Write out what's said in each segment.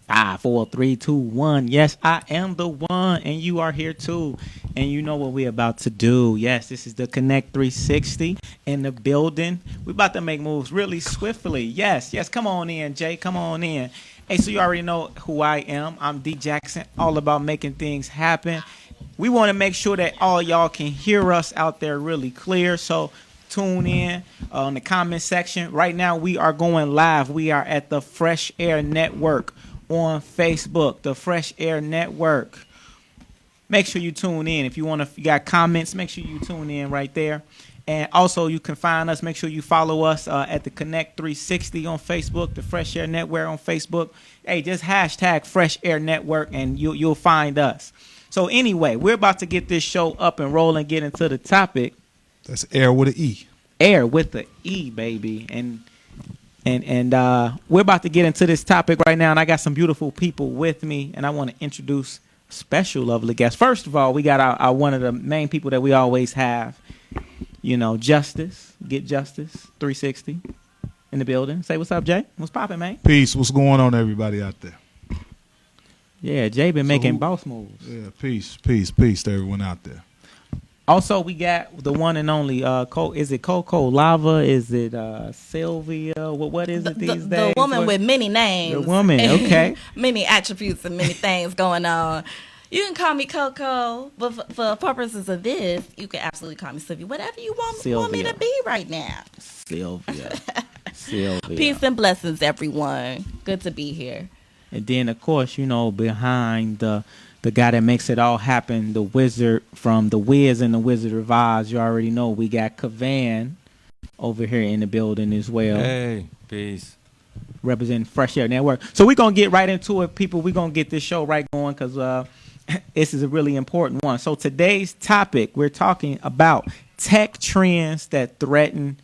Five, four, three, two, one. Yes, I am the one, and you are here too. And you know what we're about to do. Yes, this is the Connect 360 in the building. We're about to make moves really swiftly. Yes, yes. Come on in, Jay. Come on in. Hey, so you already know who I am. I'm D Jackson, all about making things happen. We want to make sure that all y'all can hear us out there really clear. So tune in in the comment section. Right now, we are going live. We are at the Fresh Air Network on Facebook, the Fresh Air Network. Make sure you tune in. If you got comments, make sure you tune in right there. And also, you can find us. Make sure you follow us at the Connect 360 on Facebook, the Fresh Air Network on Facebook. Hey, just hashtag Fresh Air Network, and you'll find us. So anyway, we're about to get this show up and rolling, get into the topic. That's air with an E. Air with the E, baby. And we're about to get into this topic right now, and I got some beautiful people with me, and I want to introduce special lovely guests. First of all, we got our one of the main people that we always have, Justice, Get Justice 360 in the building. Say what's up, Jay. What's popping, man? Peace. What's going on, everybody out there? Yeah, Jay been making boss moves. Yeah, peace to everyone out there. Also, we got the one and only, is it Coco Lava? Is it Sylvia? What is it these days? The woman with many names. The woman, okay. Many attributes and many things going on. You can call me Coco, but for purposes of this, you can absolutely call me Sylvia. Whatever you want me to be right now. Sylvia. Peace and blessings, everyone. Good to be here. And then, of course, behind the guy that makes it all happen, the wizard from The Wiz and the Wizard of Oz. You already know we got Kavan over here in the building as well. Hey, peace. Representing Fresh Air Network. So we're going to get right into it, people. We're going to get this show right going because this is a really important one. So today's topic, we're talking about tech trends that threaten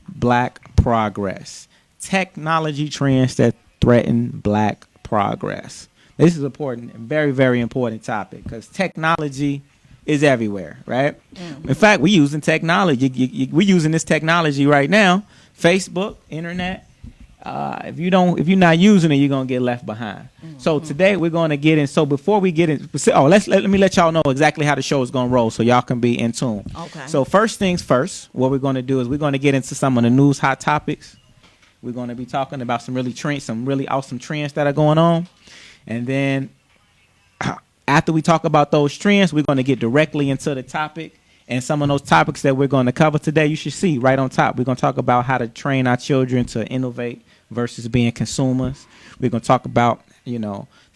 Black progress. Technology trends that threaten Black progress. This is important, very, very important topic because technology is everywhere, right? Mm-hmm. In fact, we're using technology. We're using this technology right now. Facebook, internet. If you're not using it, you're gonna get left behind. Mm-hmm. So today we're gonna get in. So before we get in, let me let y'all know exactly how the show is gonna roll, so y'all can be in tune. Okay. So first things first, what we're gonna do is we're gonna get into some of the news hot topics. We're gonna be talking about some really awesome trends that are going on. And then after we talk about those trends, we're going to get directly into the topic. And some of those topics that we're going to cover today, you should see right on top. We're going to talk about how to train our children to innovate versus being consumers. We're going to talk about,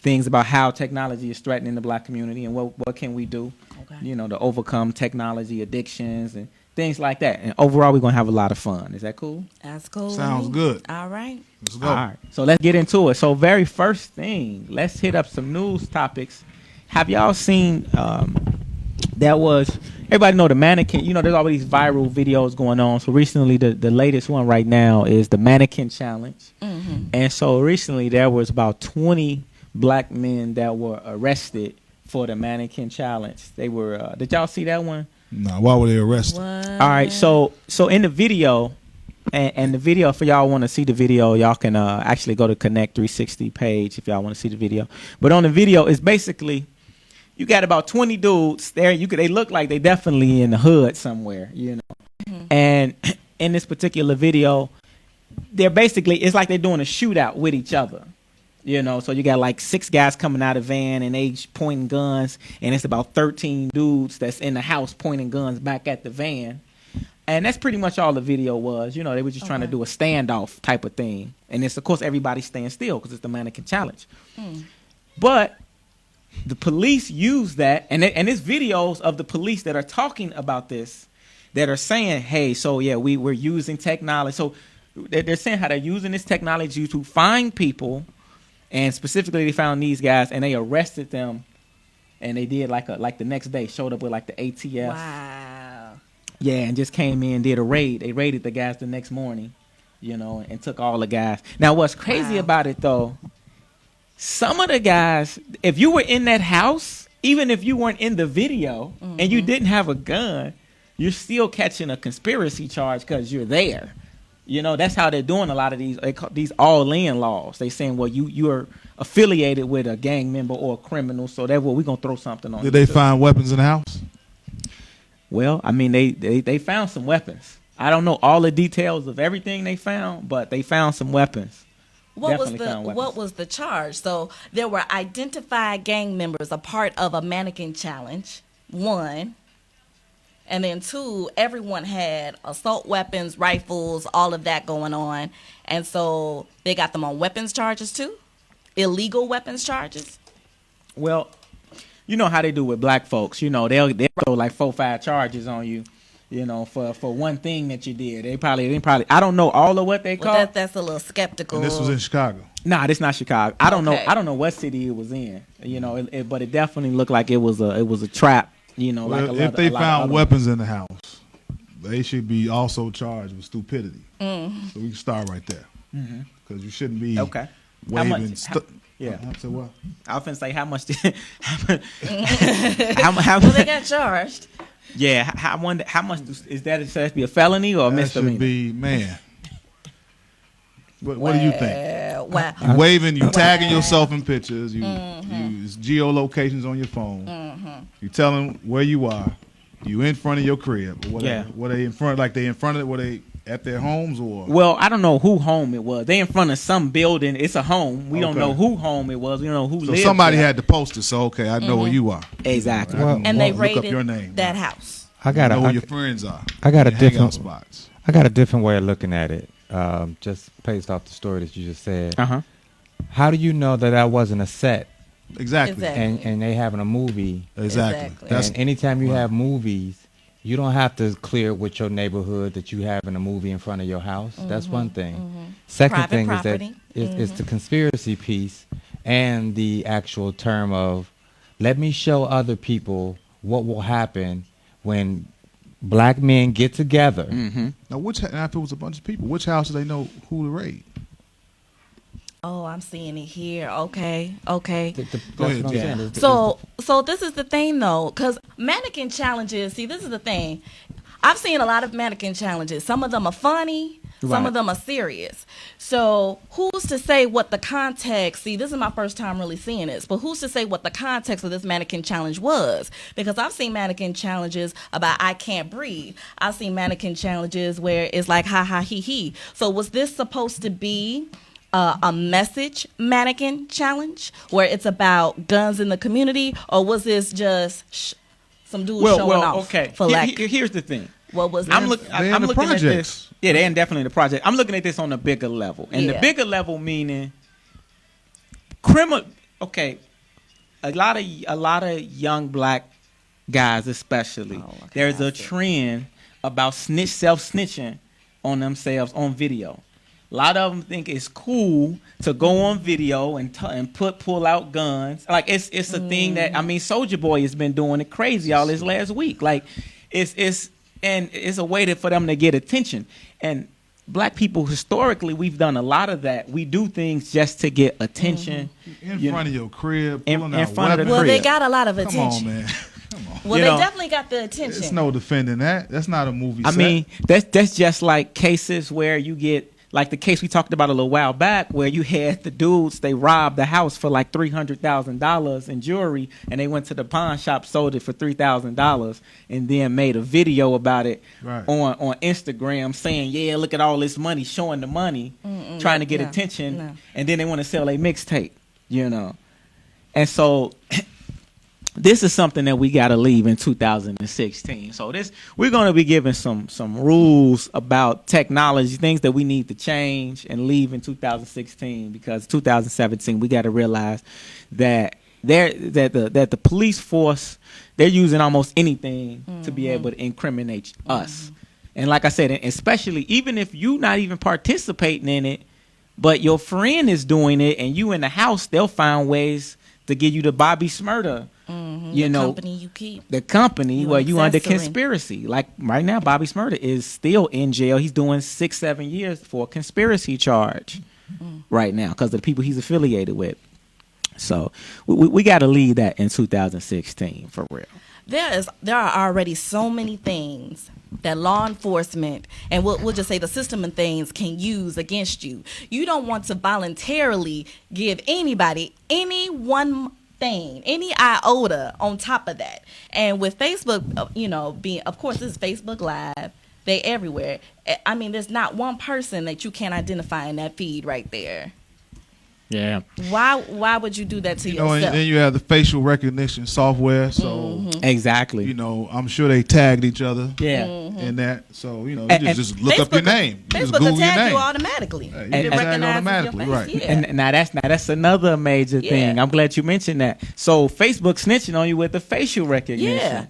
things about how technology is threatening the Black community and what can we do, to overcome technology addictions and things like that. And overall, we're going to have a lot of fun. Is that cool? That's cool. Sounds good. All right. Let's go. All right. So let's get into it. So very first thing, let's hit up some news topics. Have y'all seen everybody know the mannequin, there's all these viral videos going on. So recently the latest one right now is the mannequin challenge. Mm-hmm. And so recently there was about 20 Black men that were arrested for the mannequin challenge. They were did y'all see that one? No, why were they arrested? What? All right, so in the video, and the video, for y'all want to see the video, y'all can actually go to Connect 360 page if y'all want to see the video. But on the video, it's basically, you got about 20 dudes there. They look like they definitely in the hood somewhere, Mm-hmm. And in this particular video, they're basically, it's like they're doing a shootout with each other. So you got like 6 guys coming out of van and they pointing guns, and it's about 13 dudes that's in the house pointing guns back at the van. And that's pretty much all the video was. They were just trying to do a standoff type of thing. And it's, of course, everybody staying still because it's the mannequin challenge. Mm. But the police use that, and there's videos of the police that are talking about this, that are saying, hey, so yeah, we're using technology. So they're saying how they're using this technology to find people. And specifically, they found these guys, and they arrested them, and they did like the next day, showed up with like the ATF. Wow. Yeah, and just came in, did a raid. They raided the guys the next morning, and took all the guys. Now, what's crazy about it though? Some of the guys, if you were in that house, even if you weren't in the video and you didn't have a gun, you're still catching a conspiracy charge because you're there. That's how they're doing a lot of these. They call these all-in laws. They saying, well, you're affiliated with a gang member or a criminal, so therefore we're gonna throw something on. Did they find weapons in the house? Well, I mean, they found some weapons. I don't know all the details of everything they found, but they found some weapons. What was the charge? So there were identified gang members, a part of a mannequin challenge. 1. And then 2, everyone had assault weapons, rifles, all of that going on. And so they got them on weapons charges too? Illegal weapons charges? Well, you know how they do with black folks. They'll throw like 4-5 charges on you, for one thing that you did. They probably I don't know all of what they call. That's a little skeptical. And this was in Chicago. Nah, this not Chicago. I don't know what city it was in. But it definitely looked like it was a trap. Well, if they found weapons in the house, they should be also charged with stupidity. So we can start right there, because you shouldn't be waving. Yeah. So what? I was finna say how much. Well, they got charged. Yeah. I wonder how much is that? Should that be a felony or a misdemeanor? Should be, man. What do you think? Wow. You waving, you tagging yourself in pictures, you use geolocations on your phone. You telling where you are. You in front of your crib. Were they in front? Like they in front of it? Were they at their homes or? Well, I don't know who home it was. They in front of some building. It's a home. We don't know who home it was. We don't know who lived. So somebody had the poster. So I know where you are. Exactly. And they raided your name, that house. I know where your friends are. I got a different spots. I got a different way of looking at it. Just based off the story that you just said. How do you know that wasn't a set? Exactly. And they having a movie. Exactly. And anytime you have movies, you don't have to clear with your neighborhood that you having a movie in front of your house. That's one thing. Second Private thing property. is that it's the conspiracy piece and the actual term of let me show other people what will happen when black men get together. Now, if it was a bunch of people, which house do they know who to raid? Oh, I'm seeing it here. Okay. Go ahead, Jen. So this is the thing, though, because mannequin challenges, see, this is the thing. I've seen a lot of mannequin challenges. Some of them are funny. Some of them are serious. So who's to say what the context, see, this is my first time really seeing this, but who's to say what the context of this mannequin challenge was? Because I've seen mannequin challenges about I can't breathe. I've seen mannequin challenges where it's like ha ha he he. So was this supposed to be a message mannequin challenge where it's about guns in the community, or was this just some dudes showing off? Okay. Here's the thing. What was I'm looking at this. Yeah, they're definitely the project. I'm looking at this on a bigger level, and the bigger level meaning criminal. Okay, a lot of young black guys, especially. There's a trend about self-snitching on themselves on video. A lot of them think it's cool to go on video and pull out guns. Like it's a thing that Soulja Boy has been doing it crazy all this last week. Like it's a way for them to get attention. And black people historically, we've done a lot of that. We do things just to get attention in front of your crib, in front of the crib. Well, they got a lot of attention. Come on, man. Come on. Well, they definitely got the attention. There's no defending that. That's not a movie. I mean, that's just like cases where you get. Like the case we talked about a little while back where you had the dudes, they robbed the house for like $300,000 in jewelry, and they went to the pawn shop, sold it for $3,000, and then made a video about it on Instagram saying, yeah, look at all this money, showing the money, trying to get attention, and then they want to sell a mixtape, And so this is something that we got to leave in 2016. So we're going to be giving some rules about technology, things that we need to change and leave in 2016, because 2017 we got to realize that the police force, they're using almost anything to be able to incriminate us. And like I said, especially even if you not even participating in it, but your friend is doing it and you in the house, they'll find ways to give you the Bobby Smurda. The company you keep. The company where you under conspiracy. Like right now, Bobby Smurda is still in jail. He's doing 6-7 years for a conspiracy charge right now because of the people he's affiliated with. So we got to leave that in 2016 for real. there are already so many things that law enforcement and we'll just say the system and things can use against you. You don't want to voluntarily give anybody any one thing, any iota on top of that. And with Facebook, being, of course, this is Facebook Live. They everywhere. I mean, there's not one person that you can't identify in that feed right there. Yeah. Why would you do that to yourself? And then you have the facial recognition software. So exactly. I'm sure they tagged each other. Yeah. In that. So you just look Facebook, up your name. You just Facebook Google will your tag name. you automatically. You It tag recognizes automatically, your right? face. Yeah. And now that's another major thing. I'm glad you mentioned that. So Facebook snitching on you with the facial recognition. Yeah.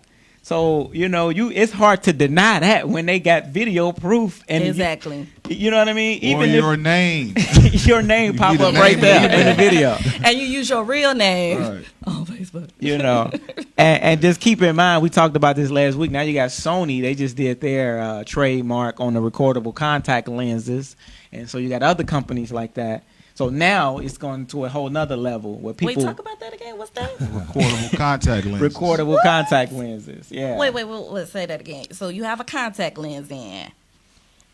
So it's hard to deny that when they got video proof and Exactly. You know what I mean? Or your name. your name pop need a up name right there in in the video. And you use your real name Right. on Facebook. And just keep in mind, we talked about this last week. Now you got Sony. They just did their trademark on the recordable contact lenses, and so you got other companies like that. So now it's going to a whole nother level where people Wait, talk about that again. What's that? Recordable contact lenses. recordable contact lenses. Yeah. Wait, let's say that again. So you have a contact lens in,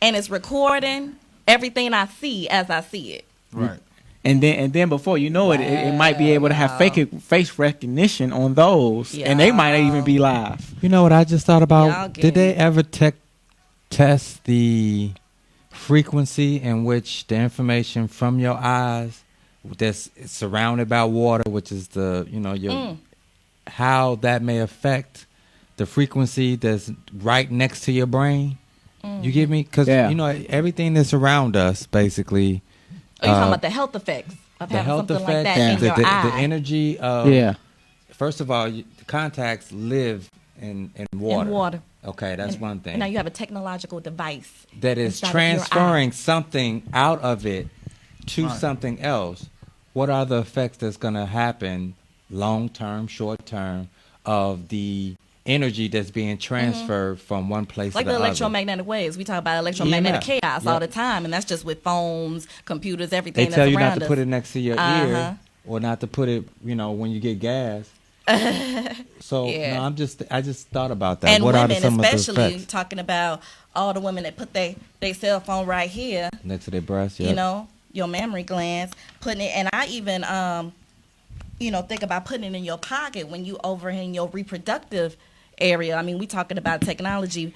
and it's recording everything I see as I see it. Right. And then before you know it, it might be able to have face recognition on those, and they might not even be live. You know what I just thought Y'all about? get Did they it. ever test the frequency in which the information from your eyes that's surrounded by water, which is how that may affect the frequency that's right next to your brain? You get me? Because everything that's around us basically. Are you talking about the health effects of The having health something effects, like that in your the eye? energy of. First of all, the contacts live in water. In water. Okay, that's one thing. And now you have a technological device that is inside of your eye. transferring something out of it to something else. What are the effects that's going to happen long term, short term of the energy that's being transferred from one place Like to the the other? electromagnetic waves. We talk about electromagnetic EMF. chaos all the time, and that's just with phones, computers, everything They that's tell you around not to us. put it next to your ear or not to put it, when you get gas. So Yeah. no, I just thought about that. And What women, are some of the especially effects talking about all the women that put their cell phone right here, next to their breast? Yeah. your mammary glands, putting it, and I even, think about putting it in your pocket when you over in your reproductive area. I mean, we talking about technology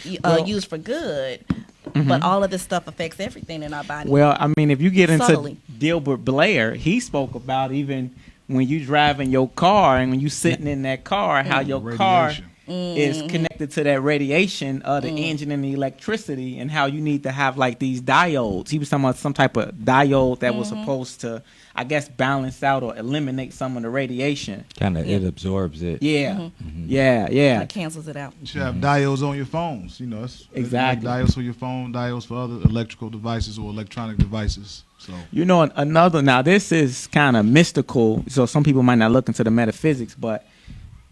used for good, but all of this stuff affects everything in our body. Well, I mean, if you get into Subtly. Gilbert Blair, he spoke about even when you driving your car and when you sitting in that car, how your car Radiation. is connected to that radiation of the engine and the electricity, and how you need to have like these diodes. He was talking about some type of diode that was supposed to, I guess, balance out or eliminate some of the radiation. Kind of, it absorbs it. Yeah, yeah. It cancels it out. You should have diodes on your phones. It's Exactly. like diodes for your phone, diodes for other electrical devices or electronic devices. So Another, now this is kind of mystical, so some people might not look into the metaphysics, but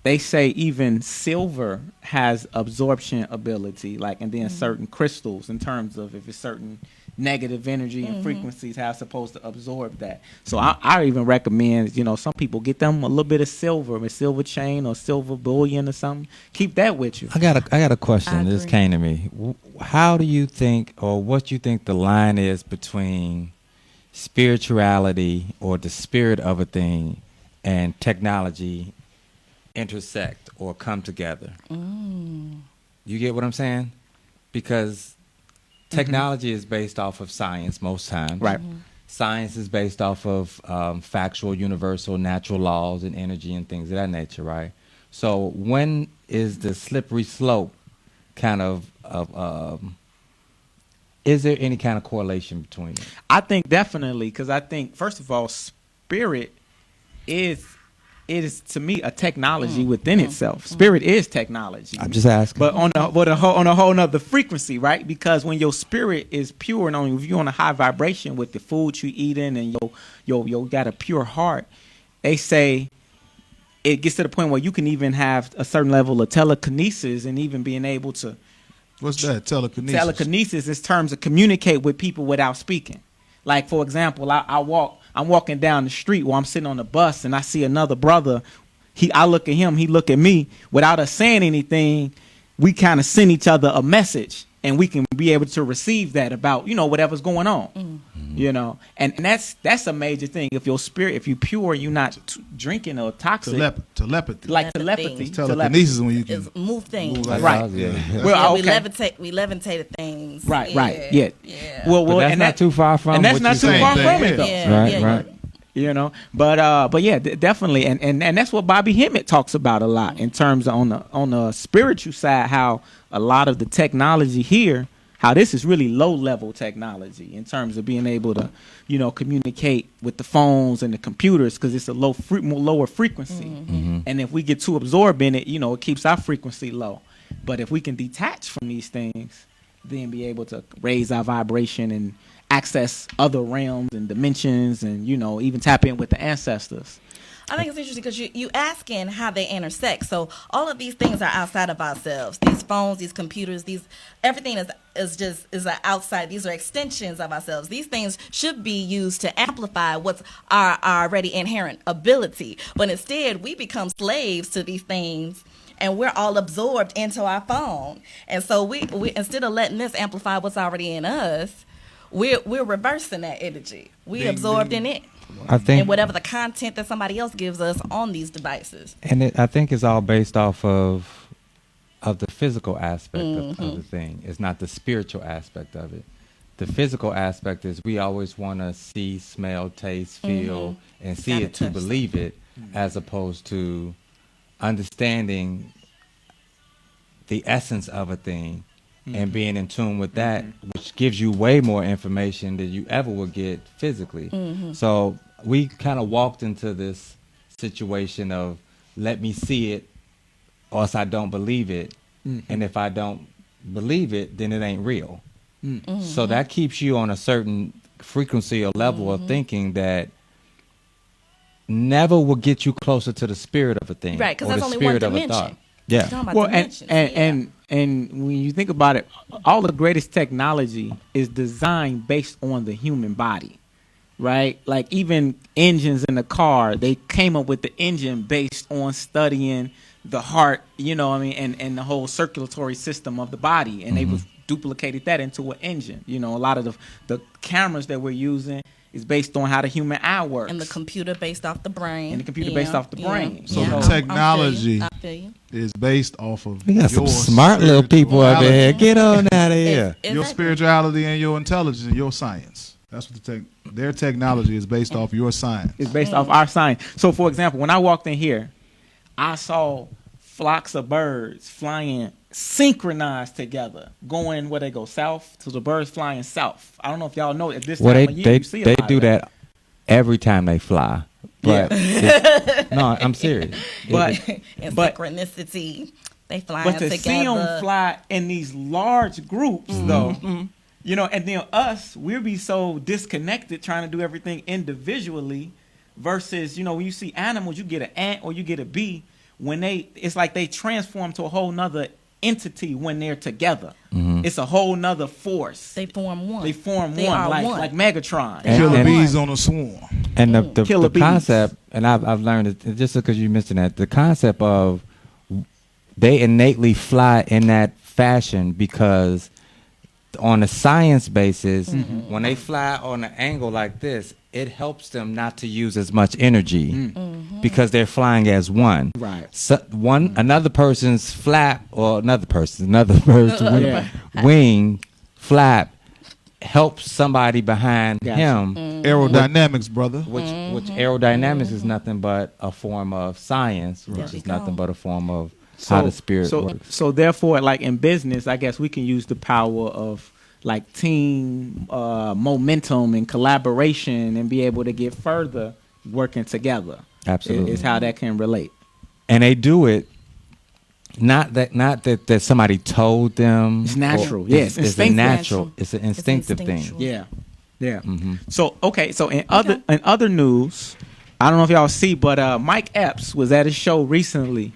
they say even silver has absorption ability, and then certain crystals, in terms of if it's certain negative energy and frequencies, how it's supposed to absorb that. So I even recommend, some people get them a little bit of silver, a silver chain or silver bullion or something. Keep that with you. I got a question. I This agree. came to me. How do you think, or what do you think the line is between spirituality or the spirit of a thing and technology intersect or come together? You get what I'm saying? Because technology is based off of science most times. Right. Science is based off of factual, universal, natural laws and energy and things of that nature, right? So when is the slippery slope kind of is there any kind of correlation between it? I think definitely, because I think, first of all, spirit is to me a technology within itself. Spirit is technology. I'm just asking. But on a whole nother frequency, right? Because when your spirit is pure and if you're on a high vibration with the food you eating and you got a pure heart, they say it gets to the point where you can even have a certain level of telekinesis and even being able to. what's that? Telekinesis. Telekinesis is terms to communicate with people without speaking. Like, for example, I'm walking down the street while I'm sitting on the bus and I see another brother. I look at him, he look at me. Without us saying anything, we kind of send each other a message, and we can be able to receive that about, whatever's going on. And that's a major thing. If your spirit, if you're pure, you're not drinking or toxic. Telepathy. Like telepathy. Telekinesis when you can It's move things. Right. Well, we levitated things. Right. Yeah. Well, but that's and not too far from. And that's not too far from it, though. Yeah. Right. But yeah, definitely, and that's what Bobby Hemmett talks about a lot in terms of on the spiritual side, how a lot of the technology here, how this is really low level technology in terms of being able to, communicate with the phones and the computers, because it's a lower frequency, and if we get too absorbed in it, it keeps our frequency low. But if we can detach from these things, then be able to raise our vibration and access other realms and dimensions, and even tap in with the ancestors. I think it's interesting because you asking how they intersect. So all of these things are outside of ourselves. These phones, these computers, everything is outside. These are extensions of ourselves. These things should be used to amplify what's our already inherent ability. But instead, we become slaves to these things, and we're all absorbed into our phone. And so we instead of letting this amplify what's already in us, we're reversing that energy. We absorbed in it. I think, and whatever the content that somebody else gives us on these devices. And I think it's all based off of the physical aspect of the thing. It's not the spiritual aspect of it. The physical aspect is we always want to see, smell, taste, feel, and see it to believe it, as opposed to understanding the essence of a thing and being in tune with that, which gives you way more information than you ever would get physically. So we kind of walked into this situation of, let me see it, or else I don't believe it. And if I don't believe it, then it ain't real. So that keeps you on a certain frequency or level of thinking that never will get you closer to the spirit of a thing. Right, because or that's the only one spirit of a dimension. thought. Yeah. Well, and when you think about it, all the greatest technology is designed based on the human body, right? Like even engines in the car, they came up with the engine based on studying the heart, and the whole circulatory system of the body, and they was duplicated that into an engine. A lot of the cameras that we're using is based on how the human eye works. And the computer based off the brain. Based off the brain. So the technology I feel you. is based off of We got some smart little people up there. Get on out of here. Your spirituality and your intelligence and your science. That's what their technology is based off your science. It's based off our science. So, for example, when I walked in here, I saw flocks of birds flying synchronized together, going where they go south. So the birds flying south. I don't know if y'all know at this time of year you see a they lot do of that every time they fly. But no, I'm serious. But synchronicity, they fly but to together. see them fly in these large groups, though, and then us, we'll be so disconnected trying to do everything individually. Versus, when you see animals, you get an ant or you get a bee. It's like they transform to a whole nother entity when they're together. It's a whole nother force. They form one. Like Megatron. Killer bees on a swarm. And the concept, and I've learned it just because you mentioned that, the concept of they innately fly in that fashion because on a science basis, when they fly on an angle like this, it helps them not to use as much energy because they're flying as one. Right. So another person's flap or another person's wing flap helps somebody behind him. Aerodynamics, brother. Which aerodynamics is nothing but a form of science, which is nothing but a form of how the spirit works. So therefore, like in business, I guess we can use the power of like team momentum and collaboration and be able to get further working together. Absolutely. Is how that can relate. And they do it not that somebody told them. It's natural. Yes, it's a natural. It's an instinctive thing. Yeah. So in other news, I don't know if y'all see, but Mike Epps was at his show recently,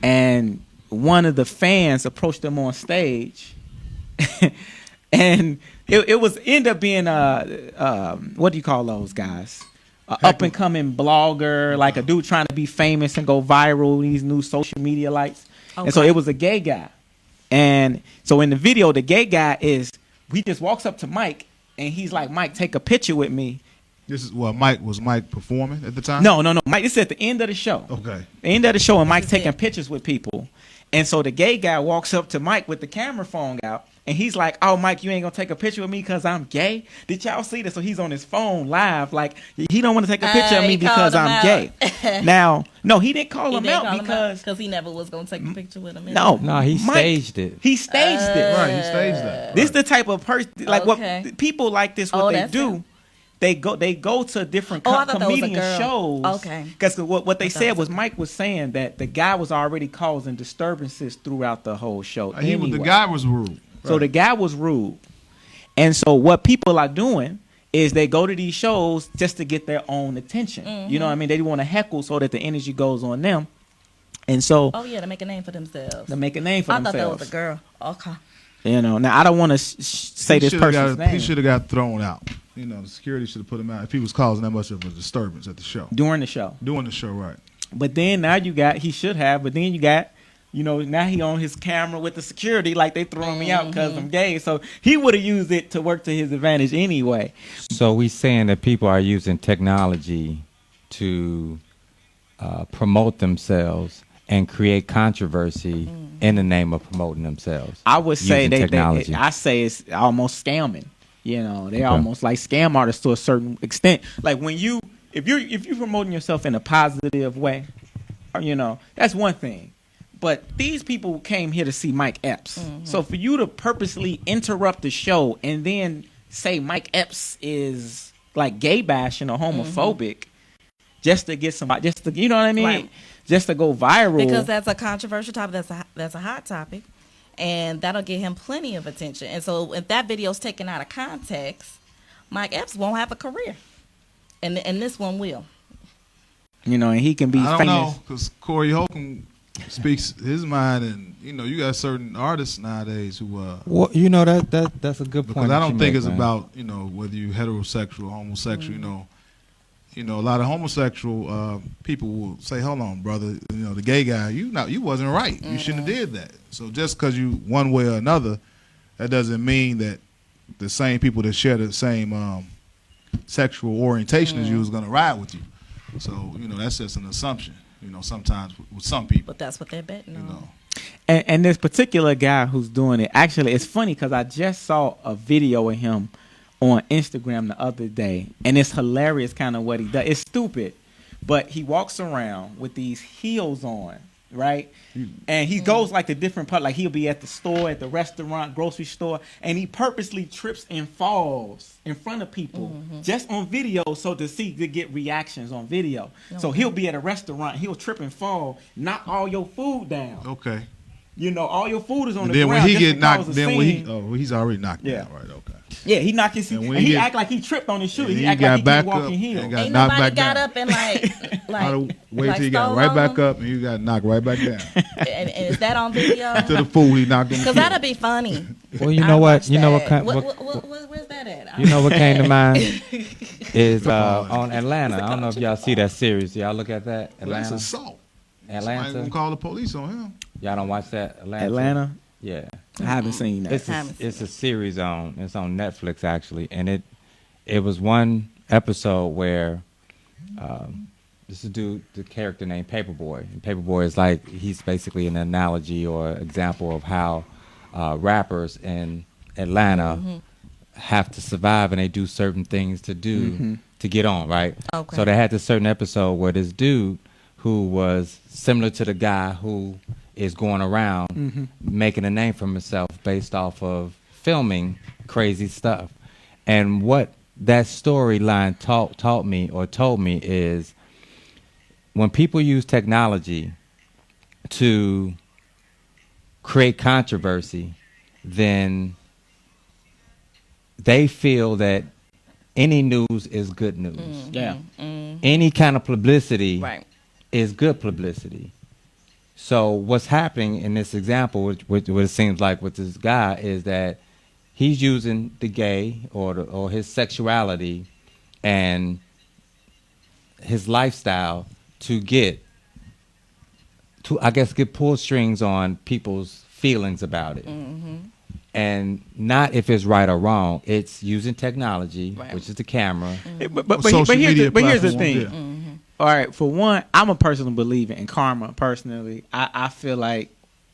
and one of the fans approached him on stage. And it was end up being what do you call those guys? up and coming blogger, like a dude trying to be famous and go viral, these new social media lights. And so it was a gay guy. And so in the video, the gay guy he just walks up to Mike and he's like, Mike, take a picture with me. This is what was Mike performing at the time? No. Mike, this is at the end of the show. Okay. The end of the show, and Mike's taking pictures with people. And so the gay guy walks up to Mike with the camera phone out, and he's like, oh, Mike, you ain't going to take a picture with me because I'm gay? Did y'all see this? So he's on his phone live, like, he don't want to take a picture of me because I'm gay. Now, no, he didn't call him out because he never was going to take a picture with him. No, he staged it. He staged it. Right, he staged that. This is the type of person, like what people like this, what they do. They go to different comedian shows. Okay. Because what they said was Mike was saying that the guy was already causing disturbances throughout the whole show. The guy was rude. Right. So the guy was rude. And so what people are doing is they go to these shows just to get their own attention. Mm-hmm. You know what I mean? They want to heckle so that the energy goes on them. And so... Oh, yeah, to make a name for themselves. I thought that was a girl. Okay. You know, now I don't want to say this person's name. He should have got thrown out. You know, the security should have put him out if he was causing that much of a disturbance at the show. During the show, right. But then now he should have, but then you got, you know, now he on his camera with the security, like they throwing me out because I'm gay. So he would have used it to work to his advantage anyway. So we saying that people are using technology to promote themselves and create controversy in the name of promoting themselves. I would say I say it's almost scamming. You know, they're almost like scam artists to a certain extent. Like when if you're promoting yourself in a positive way, you know, that's one thing. But these people came here to see Mike Epps. Mm-hmm. So for you to purposely interrupt the show and then say Mike Epps is like gay bashing or homophobic just to get somebody, you know what I mean? Right. Just to go viral. Because that's a controversial topic. That's a hot topic. And that'll get him plenty of attention. And so if that video's taken out of context, Mike Epps won't have a career. And this one will. You know, and he can be famous. I don't know, because Corey Holcomb speaks his mind, and, you know, you got certain artists nowadays who... well, you know, that's a good point. Because I don't think it's about, you know, whether you're heterosexual or homosexual, You know, a lot of homosexual people will say, "Hold on, brother. You know, the gay guy. You wasn't right. You shouldn't have did that." So just because you one way or another, that doesn't mean that the same people that share the same sexual orientation as you is going to ride with you. So you know, that's just an assumption. You know, sometimes with some people. But that's what they're betting on. Know. And this particular guy who's doing it, actually, it's funny because I just saw a video of him on Instagram the other day, and it's hilarious kind of what he does. It's stupid, but he walks around with these heels on, right? And he goes like the different part, like he'll be at the store, at the restaurant, grocery store, and he purposely trips and falls in front of people just on video to get reactions on video. So he'll be at a restaurant, he'll trip and fall, knock all your food down. Okay. You know, all your food is on the ground. Then when he get knocked, he's already knocked down, right? Okay. Yeah, he knocked his. And he act like he tripped on his shoe. He act like he can't walk in heel. Ain't nobody got up and like wait till he got right back up and you got knocked right back down. and is that on video? To the fool he knocked him. Because that'd be funny. Well, you know what? You know what? Where's that at? You know what came to mind is on Atlanta. I don't know if y'all see that series. Y'all look at that. Atlanta. That's assault. Atlanta. Somebody gonna call the police on him. Y'all don't watch that Atlanta? Yeah. I haven't seen that. It's a series it's on Netflix actually, and it was one episode where this dude, the character named Paperboy. And Paperboy is like, he's basically an analogy or example of how rappers in Atlanta have to survive, and they do certain things to get on, right? Okay. So they had this certain episode where this dude who was similar to the guy who is going around making a name for himself based off of filming crazy stuff. And what that storyline taught me or told me is when people use technology to create controversy, then they feel that any news is good news. Any kind of publicity is good publicity. So what's happening in this example, what it seems like with this guy, is that he's using the gay or his sexuality and his lifestyle to get pull strings on people's feelings about it. And not if it's right or wrong. It's using technology, which is the camera. But here's the thing. Yeah. All right, for one, I'm a personal believer in karma. Personally, I feel like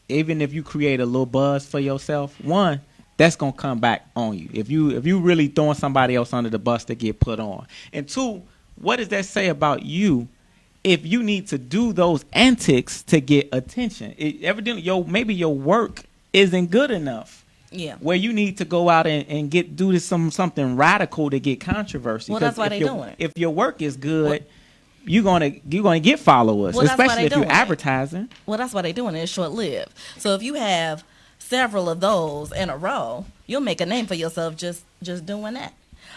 even if you create a little buzz for yourself, one, that's gonna come back on you. If you really throwing somebody else under the bus to get put on, and two, what does that say about you? If you need to do those antics to get attention, evidently maybe your work isn't good enough. Yeah. Where you need to go out and do this something radical to get controversy. Well, that's why they're doing it. If your work is good, you're gonna get followers, well, especially if you're advertising. Well, that's why they're doing it. It's short lived. So if you have several of those in a row, you'll make a name for yourself just doing that.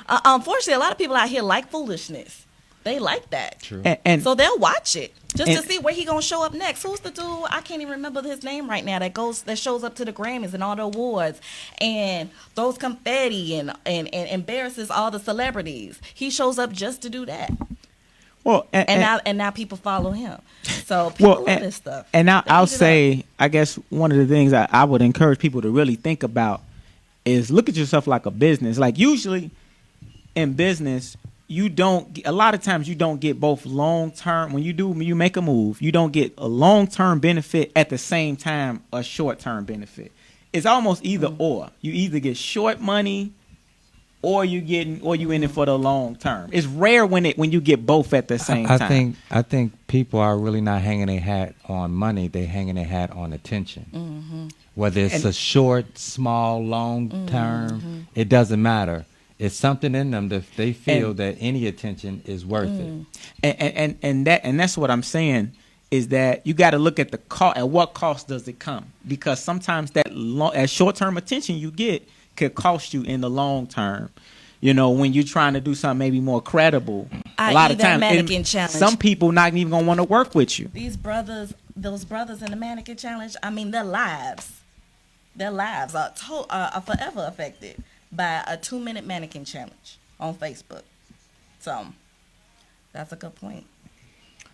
Unfortunately, a lot of people out here like foolishness. They like that. True. And so they'll watch it just to see where he gonna show up next. Who's the dude? I can't even remember his name right now. That shows up to the Grammys and all the awards and throws confetti and embarrasses all the celebrities. He shows up just to do that. Well, and now people follow him. So people love this stuff. And now I'll say, I guess one of the things I would encourage people to really think about is look at yourself like a business. Like usually in business, a lot of times you don't get both long term. When you make a move, you don't get a long term benefit at the same time a short term benefit. It's almost either or. You either get short money or you in it for the long term. It's rare when you get both at the same time. I think people are really not hanging their hat on money. They're hanging their hat on attention. Whether it's a short, small, long term, it doesn't matter. It's something in them that they feel that any attention is worth it. And that's what I'm saying is that you got to look at the cost. At what cost does it come? Because sometimes that short term attention you get could cost you in the long term. You know, when you're trying to do something maybe more credible, a lot of times some people not even gonna want to work with you. Those brothers in the mannequin challenge. I mean, their lives are forever affected by a 2-minute mannequin challenge on Facebook. So that's a good point.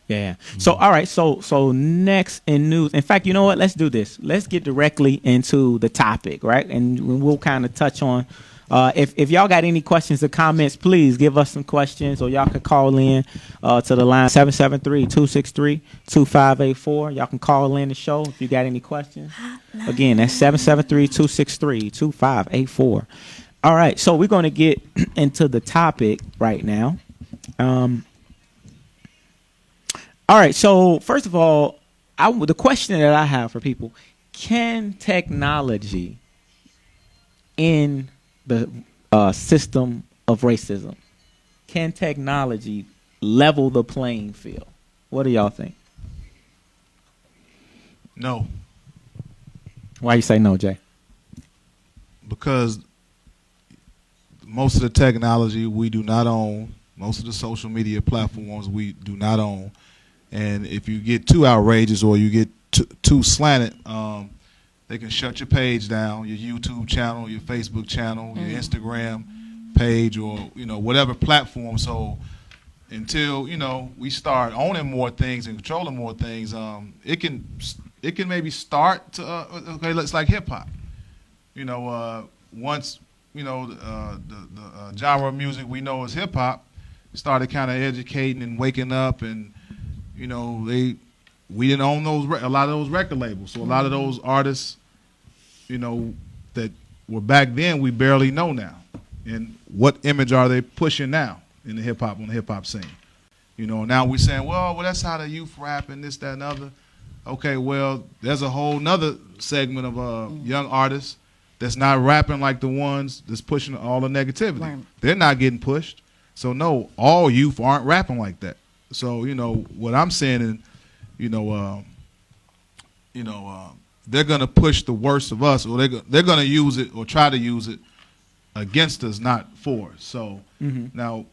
Yeah. So all right. So next in news. In fact, you know what? Let's do this. Let's get directly into the topic, right? And we'll kind of touch on. If y'all got any questions or comments, please give us some questions, or y'all can call in to the line 773-263-2584. Y'all can call in the show if you got any questions. Again, that's 773-263-2584. All right, so we're going to get into the topic right now. All right, so first of all, the question that I have for people, can technology end the system of racism? Can technology level the playing field? What do y'all think? No. Why you say no, Jay? Because most of the technology we do not own. Most of the social media platforms we do not own. And if you get too outrageous or you get too slanted, they can shut your page down, your YouTube channel, your Facebook channel, your Instagram page, or whatever platform. So until we start owning more things and controlling more things, it can maybe start to okay. It's like hip hop. Once the genre of music we know is hip hop started kind of educating and waking up, and we didn't own a lot of those record labels, so a lot of those artists that were back then we barely know now. And what image are they pushing now in the on the hip hop scene? Now we're saying, well, that's how the youth rap and this, that, and other. Okay, well, there's a whole nother segment of young artists that's not rapping like the ones that's pushing all the negativity. Right. They're not getting pushed. So no, all youth aren't rapping like that. So what I'm saying is, they're gonna push the worst of us, or they're gonna use it or try to use it against us, not for us. So now,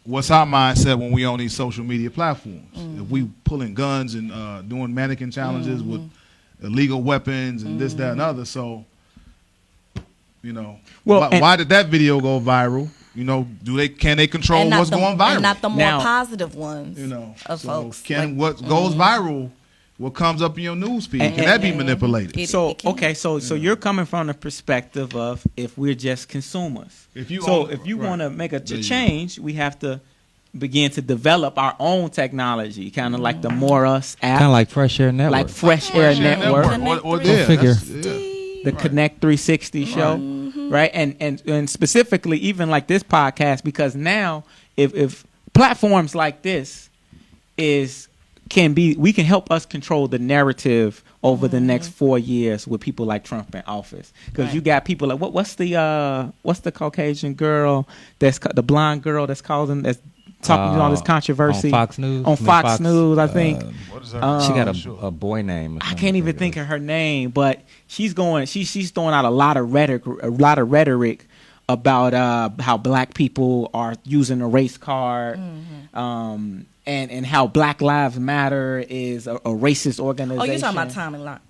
what's our mindset when we on these social media platforms? If we pulling guns and doing mannequin challenges with illegal weapons and this, that, and other. So, why did that video go viral? Can they control what's going viral? And not the more Now, positive ones. Of so folks. can what goes viral, what comes up in your news feed, can that be manipulated? So you're coming from the perspective of if we're just consumers. If you want to make a change, we have to begin to develop our own technology, kind of like the More Us app, kind of like Fresh Air Network, like Fresh Air Network, or the Connect 360 show, right? And specifically, even like this podcast, because now if platforms like this we can help us control the narrative over the next 4 years with people like Trump in office, because you got people like what's the Caucasian girl that's the blonde girl that's talking all this controversy on Fox News. On Fox News, I think. What is her she got a boy name. I can't even think of her name, but she's throwing out a lot of rhetoric about how black people are using a race card, and how Black Lives Matter is a racist organization. Oh, you're talking about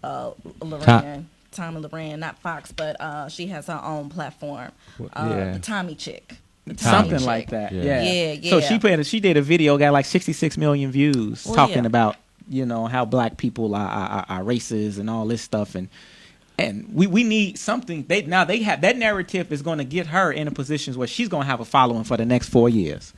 Tommy Loren, not Fox, but she has her own platform, the Tommy Chick. Something like that. Yeah. So she did a video, got like 66 million views, talking about how black people are racist and all this stuff, and we need something. They have that narrative is going to get her in a position where she's going to have a following for the next 4 years,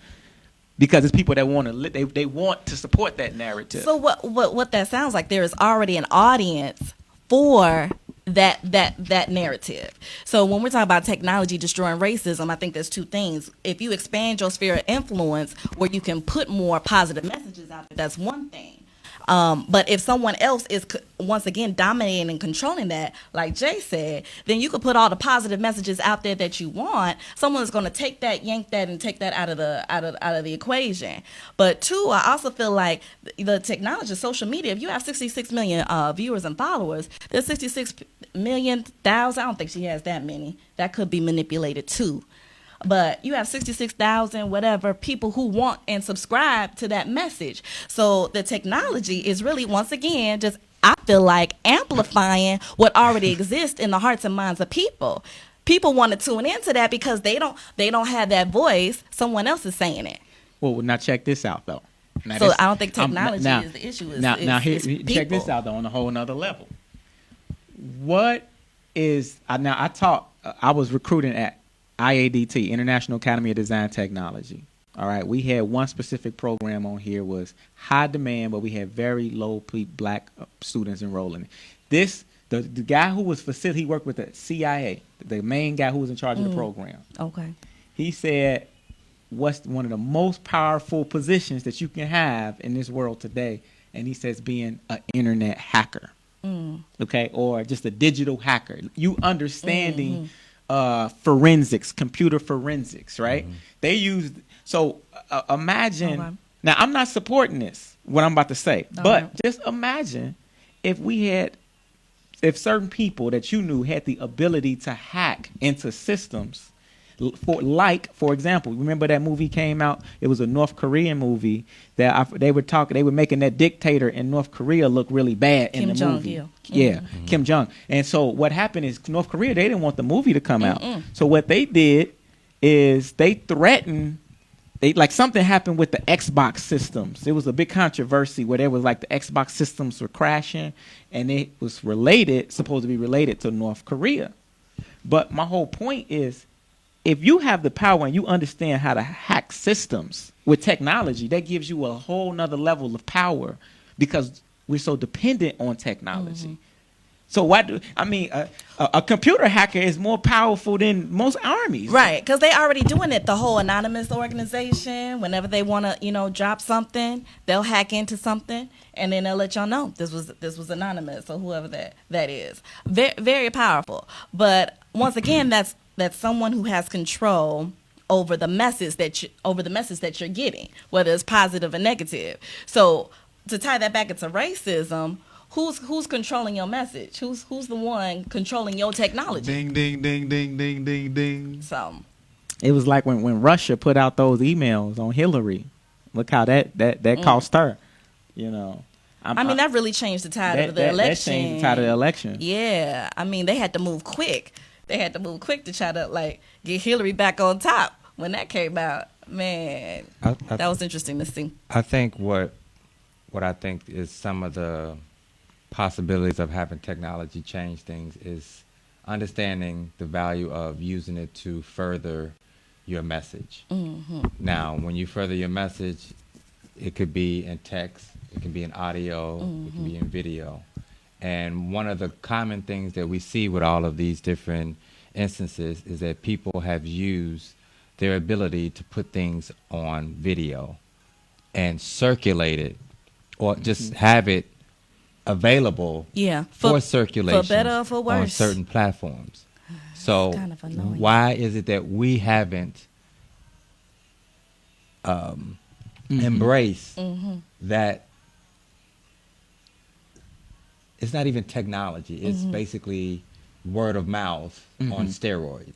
because it's people that want to they want to support that narrative. So what that sounds like, there is already an audience for that narrative. So when we're talking about technology destroying racism, I think there's two things. If you expand your sphere of influence where you can put more positive messages out there, that's one thing. But if someone else is once again dominating and controlling that, like Jay said, then you could put all the positive messages out there that you want. Someone's going to take that, yank that, and take that out of the equation. But two, I also feel like the technology, social media. If you have 66 million viewers and followers, there's 66 million thousand. I don't think she has that many. That could be manipulated too. But you have 66,000 whatever people who want and subscribe to that message. So the technology is really, once again, just, I feel like, amplifying what already exists in the hearts and minds of people. People want to tune into that because they don't have that voice. Someone else is saying it. Well, now check this out though. So I don't think technology is the issue. Check this out though on a whole nother level. What is I was recruiting at IADT, International Academy of Design Technology. All right, we had one specific program on here, was high demand, but we had very low black students enrolling. The guy who was he worked with the CIA, the main guy who was in charge of the program. Okay. He said, what's one of the most powerful positions that you can have in this world today? And he says being an internet hacker. Okay, or just a digital hacker. You understanding forensics, computer forensics, right? They used, imagine, now I'm not supporting this, what I'm about to say, but just imagine if certain people that you knew had the ability to hack into systems, for example, remember that movie came out, it was a North Korean movie that they were making that dictator in North Korea look really bad in the movie. Kim Jong. And so what happened is North Korea, they didn't want the movie to come out. So what they did is they threatened, something happened with the Xbox systems. There was a big controversy where there was the Xbox systems were crashing, and it was supposed to be related to North Korea. But my whole point is, if you have the power and you understand how to hack systems with technology, that gives you a whole nother level of power, because we're so dependent on technology. So a computer hacker is more powerful than most armies. Right, because they already doing it. The whole anonymous organization, whenever they want to, drop something, they'll hack into something, and then they'll let y'all know this was anonymous, or whoever that is. Very, very powerful. But once again, that's someone who has control over the message that you're getting, whether it's positive or negative. So to tie that back into racism, who's controlling your message? Who's the one controlling your technology? Ding ding ding ding ding ding ding. So it was like when Russia put out those emails on Hillary. Look how that cost her. That really changed the tide of the election. That changed the tide of the election. Yeah, they had to move quick. They had to move quick to try to get Hillary back on top when that came out, man, that was interesting to see. I think what I think is some of the possibilities of having technology change things is understanding the value of using it to further your message. Mm-hmm. Now, when you further your message, it could be in text, it can be in audio, it can be in video. And one of the common things that we see with all of these different instances is that people have used their ability to put things on video and circulate it or just have it available for circulation for better or for worse. On certain platforms. So kind of annoying. Why is it that we haven't embraced that? It's not even technology. It's basically word of mouth on steroids.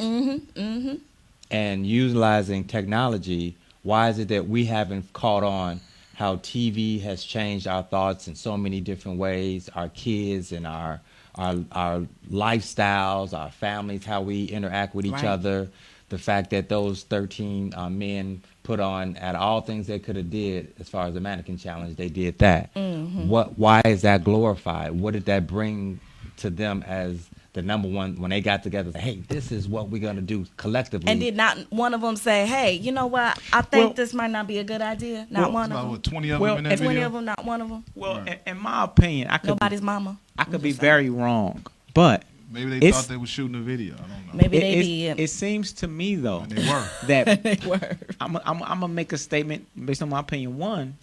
And utilizing technology, why is it that we haven't caught on how TV has changed our thoughts in so many different ways, our kids and our lifestyles, our families, how we interact with each other, the fact that those 13 men put on at all things they could have did as far as the mannequin challenge, they did that. Why is that glorified? What did that bring to them as the number one when they got together? Hey, this is what we're going to do collectively. And did not one of them say, hey, you know what? I think this might not be a good idea. Not one of them. What, 20 of them in that video? 20 of them, not one of them. Well, in my opinion, nobody's mama. I could be very wrong, but maybe they thought they were shooting a video. I don't know. Maybe they did. It seems to me though and they were that they were. I'm gonna make a statement based on my opinion. One,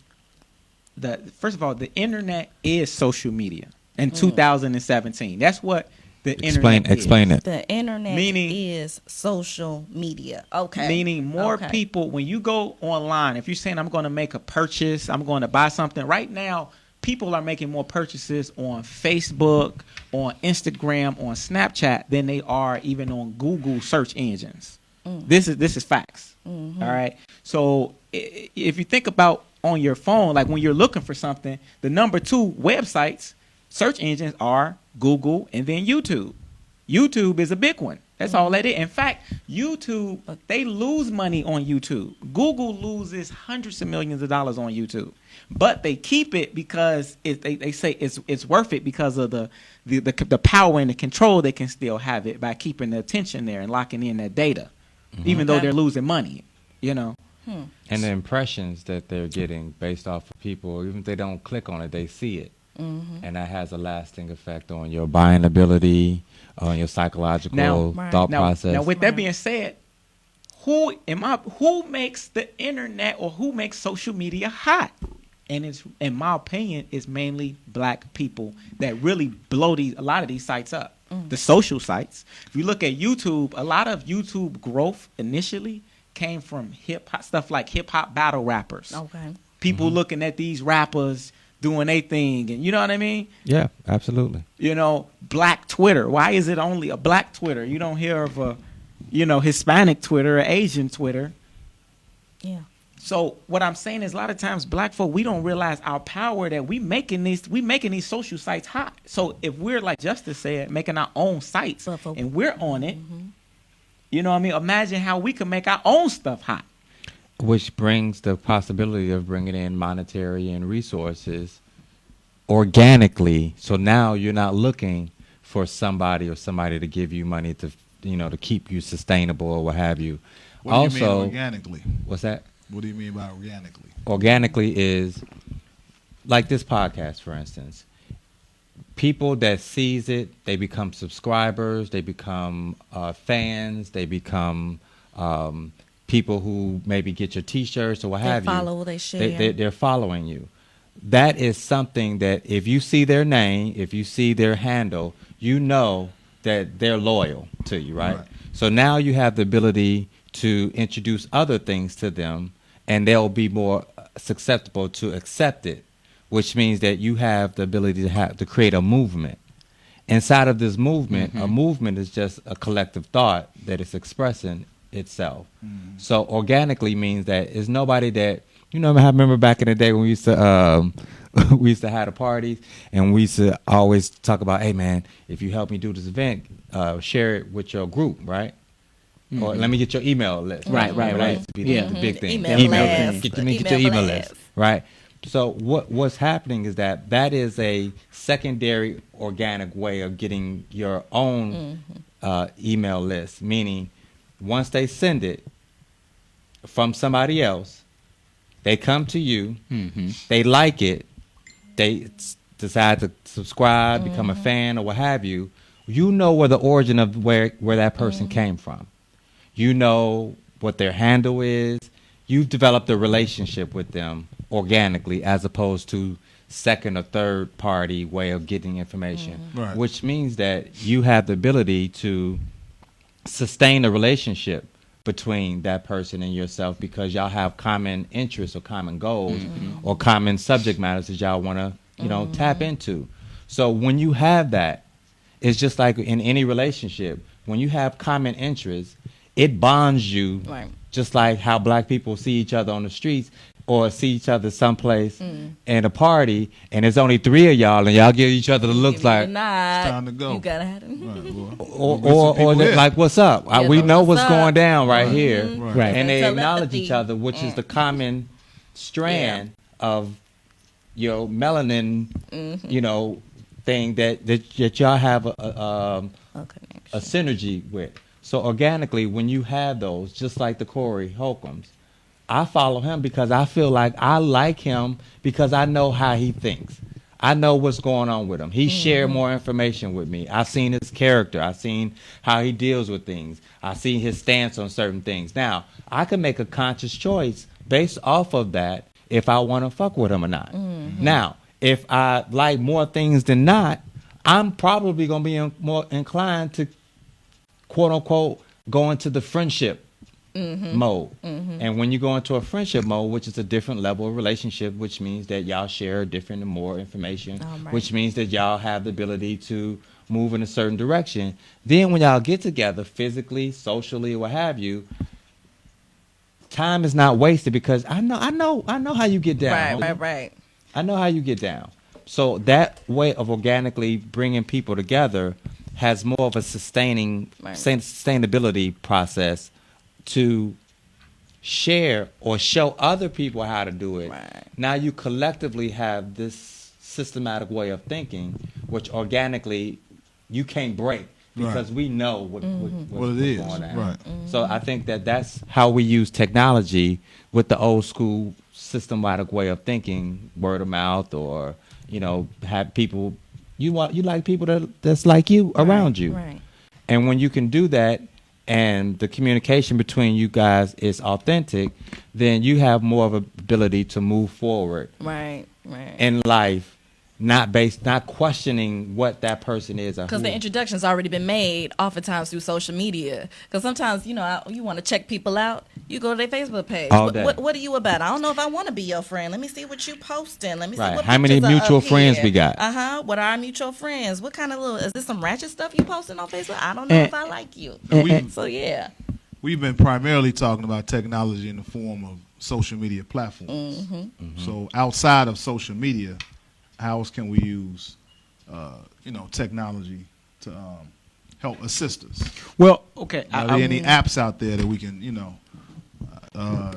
that first of all, the internet is social media in 2017. That's what the internet is. Explain it. The internet is social media. Okay. Meaning more people, when you go online, if you're saying I'm going to make a purchase, I'm going to buy something, right now, people are making more purchases on Facebook, on Instagram, on Snapchat than they are even on Google search engines. This is facts. All right. So if you think about on your phone, like when you're looking for something, the number 2 websites, search engines are Google and then YouTube. YouTube is a big one. That's all that is. In fact, YouTube, they lose money on YouTube. Google loses hundreds of millions of dollars on YouTube. But they keep it because they say it's worth it because of the power and the control they can still have it by keeping the attention there and locking in that data, even though they're losing money, you know. And the impressions that they're getting based off of people, even if they don't click on it, they see it. And that has a lasting effect on your buying ability, on your psychological thought process. Now, with that being said, who makes the internet or who makes social media hot? And it's, in my opinion, it's mainly black people that really blow a lot of these sites up. The social sites. If you look at YouTube, a lot of YouTube growth initially came from stuff like hip hop battle rappers. Okay. People looking at these rappers doing their thing, and you know what I mean? Yeah, absolutely. You know, black Twitter. Why is it only a black Twitter? You don't hear of a, Hispanic Twitter or Asian Twitter. Yeah. So what I'm saying is a lot of times black folk, we don't realize our power that we making these social sites hot. So if we're, like Justice said, making our own sites and we're on it, you know what I mean? Imagine how we can make our own stuff hot. Which brings the possibility of bringing in monetary and resources organically. So now you're not looking for somebody to give you money to, to keep you sustainable or what have you. What do you mean organically? What's that? What do you mean by organically? Organically is like this podcast, for instance. People that sees it, they become subscribers, they become fans, they become people who maybe get your T-shirts or what have you. They follow, they share. They're following you. That is something that if you see their name, if you see their handle, you know that they're loyal to you, right? So now you have the ability to introduce other things to them, and they'll be more susceptible to accept it, which means that you have the ability to create a movement. Inside of this movement, a movement is just a collective thought that is expressing itself. So organically means that it's nobody that, I remember back in the day when we used to have the parties, and we used to always talk about, hey man, if you help me do this event, share it with your group, right? or let me get your email list. Right. Used to be the big thing. Email Let blast. me get your email list. Right. So what's happening is that is a secondary organic way of getting your own email list. Meaning, once they send it from somebody else, they come to you, they like it, they decide to subscribe, become a fan, or what have you. You know where the origin of where that person came from. You know what their handle is. You've developed a relationship with them organically, as opposed to second or third party way of getting information, Right. which means that you have the ability to sustain a relationship between that person and yourself, because y'all have common interests or common goals or common subject matters that y'all want to tap into. So when you have that, it's just like in any relationship, when you have common interests, it bonds you. Right. Just like how black people see each other on the streets or see each other someplace in a party, and there's only 3 of y'all, and y'all give each other the looks like, It's time to go. You gotta have it. Right, or they're like, what's up? Yeah, We know what's up. going down right here. Right. And they Telepathy. acknowledge each other, which is the common strand of melanin, thing that y'all have a synergy with. So organically, when you have those, just like the Corey Holcombs, I follow him because I feel like I like him because I know how he thinks. I know what's going on with him. He shared more information with me. I've seen his character. I've seen how he deals with things. I've seen his stance on certain things. Now, I can make a conscious choice based off of that if I want to fuck with him or not. Now, if I like more things than not, I'm probably going to be more inclined to, quote unquote, go into the friendship mode. And when you go into a friendship mode, which is a different level of relationship, which means that y'all share different and more information, which means that y'all have the ability to move in a certain direction. Then when y'all get together physically, socially, or what have you, time is not wasted, because I know how you get down. Right. I know how you get down. So that way of organically bringing people together has more of a sustainability process to share or show other people how to do it. Right. Now you collectively have this systematic way of thinking, which organically you can't break, because we know what's going on. Right. So I think that's how we use technology with the old school systematic way of thinking, word of mouth, or have people you like people that's like you around you. Right. And when you can do that, and the communication between you guys is authentic, then you have more of an ability to move forward in life, not questioning what that person is. Because the introduction's already been made, oftentimes through social media. Because sometimes, you want to check people out, you go to their Facebook page. All day. What are you about? I don't know if I want to be your friend. Let me see what you posting. Let me see what How many pictures are mutual up friends here. we got? What are our mutual friends? What kind of is this some ratchet stuff you posting on Facebook? I don't know if I like you. So yeah. We've been primarily talking about technology in the form of social media platforms. So outside of social media, how else can we use, technology to help assist us? Well, okay. Are there any apps out there that we can, that are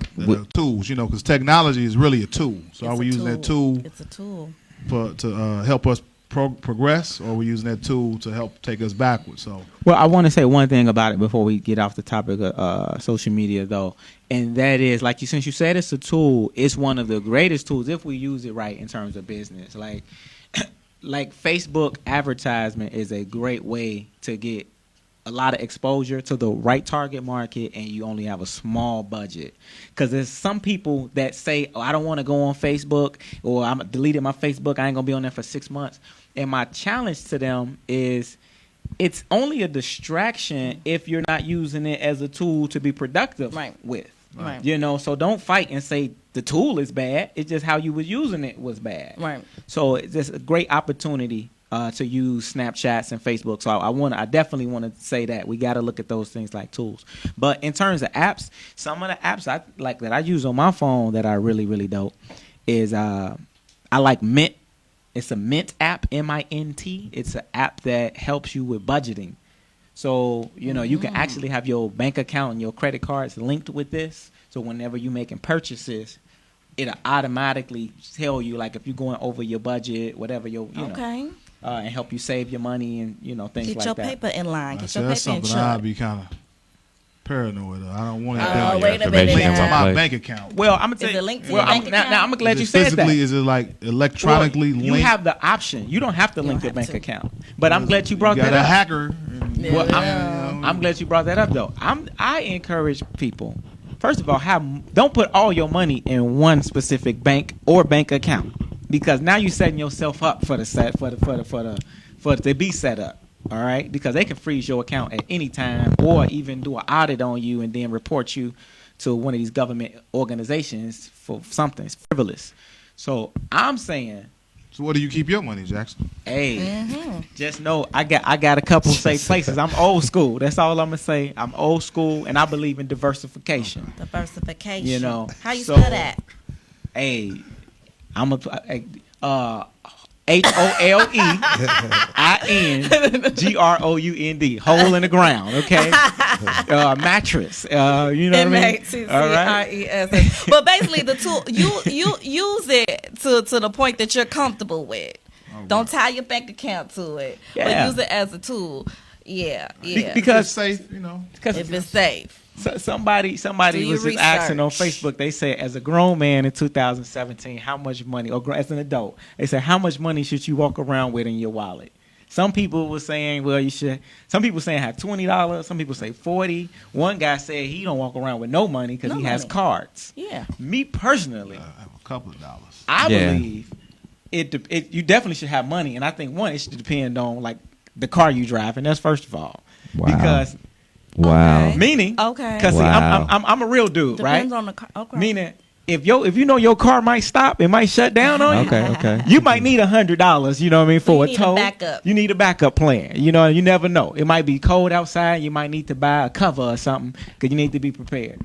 tools? Because technology is really a tool. So are we using that tool? It's a tool to help us progress, or are we using that tool to help take us backwards? So, well, I want to say one thing about it before we get off the topic of social media, though, and that is, since you said it's a tool, it's one of the greatest tools if we use it right in terms of business. Like Facebook advertisement is a great way to get a lot of exposure to the right target market, and you only have a small budget. Because there's some people that say, I don't want to go on Facebook, or I'm deleting my Facebook, I ain't going to be on there for 6 months. And my challenge to them is, it's only a distraction if you're not using it as a tool to be productive with. Right. So don't fight and say the tool is bad. It's just how you was using it was bad. Right. So it's just a great opportunity to use Snapchats and Facebook. So I definitely want to say that we got to look at those things like tools. But in terms of apps, some of the apps I like that I use on my phone that are really, really dope is I like Mint. It's a Mint app, MINT. It's an app that helps you with budgeting. So, you can actually have your bank account and your credit cards linked with this. So whenever you're making purchases, it'll automatically tell you, like, if you're going over your budget, whatever and help you save your money and, things Get like your that. paper in line. Get your That's paper in something I'd check. be kind of paranoid of. I don't want Oh, it wait a linked minute to now. my bank account. Well, I'm gonna tell Is you. it linked to Well, your bank account? now I'm glad you Is it said physically, that. is it like electronically Well, linked? you have the option. You don't have to link your have bank to. account. But I'm glad you brought got that a up. hacker. Well, Yeah. I'm glad you brought that up, though. I encourage people. First of all, don't put all your money in one specific bank or bank account, because now you're setting yourself up to be set up. All right, because they can freeze your account at any time, or even do an audit on you and then report you to one of these government organizations for something frivolous. So I'm saying, So where do you keep your money, Jackson? hey, just know I got a couple safe places. I'm old school. That's all I'm gonna say. I'm old school, and I believe in diversification. Diversification. How you so, spell that? Hey, I'm a HOLEINGROUND, hole in the ground, okay? Mattress, you know what I mean? MATCCRESS. But basically, the tool you use it to the point that you're comfortable with. Don't tie your bank account to it, but use it as a tool. Yeah. Because it's safe, If it's safe. So somebody was just asking on Facebook. They said, as a grown man in 2017, how much money, or as an adult, they said, how much money should you walk around with in your wallet? Some people were saying, well, you should. Some people saying have $20. Some people say $40. One guy said he don't walk around with no money because he has cards. Yeah. Me personally, I have a couple of dollars. I believe it. You definitely should have money, and I think it should depend on like the car you drive, and that's first of all, because. Wow. Okay. Meaning, okay, because I'm a real dude, depends right? on the car. Okay. Meaning, if you know your car might stop, it might shut down on you. Okay. You might need $100. You know what I mean, for You a need a tow. backup. You need a backup plan. You know, you never know. It might be cold outside. You might need to buy a cover or something because you need to be prepared.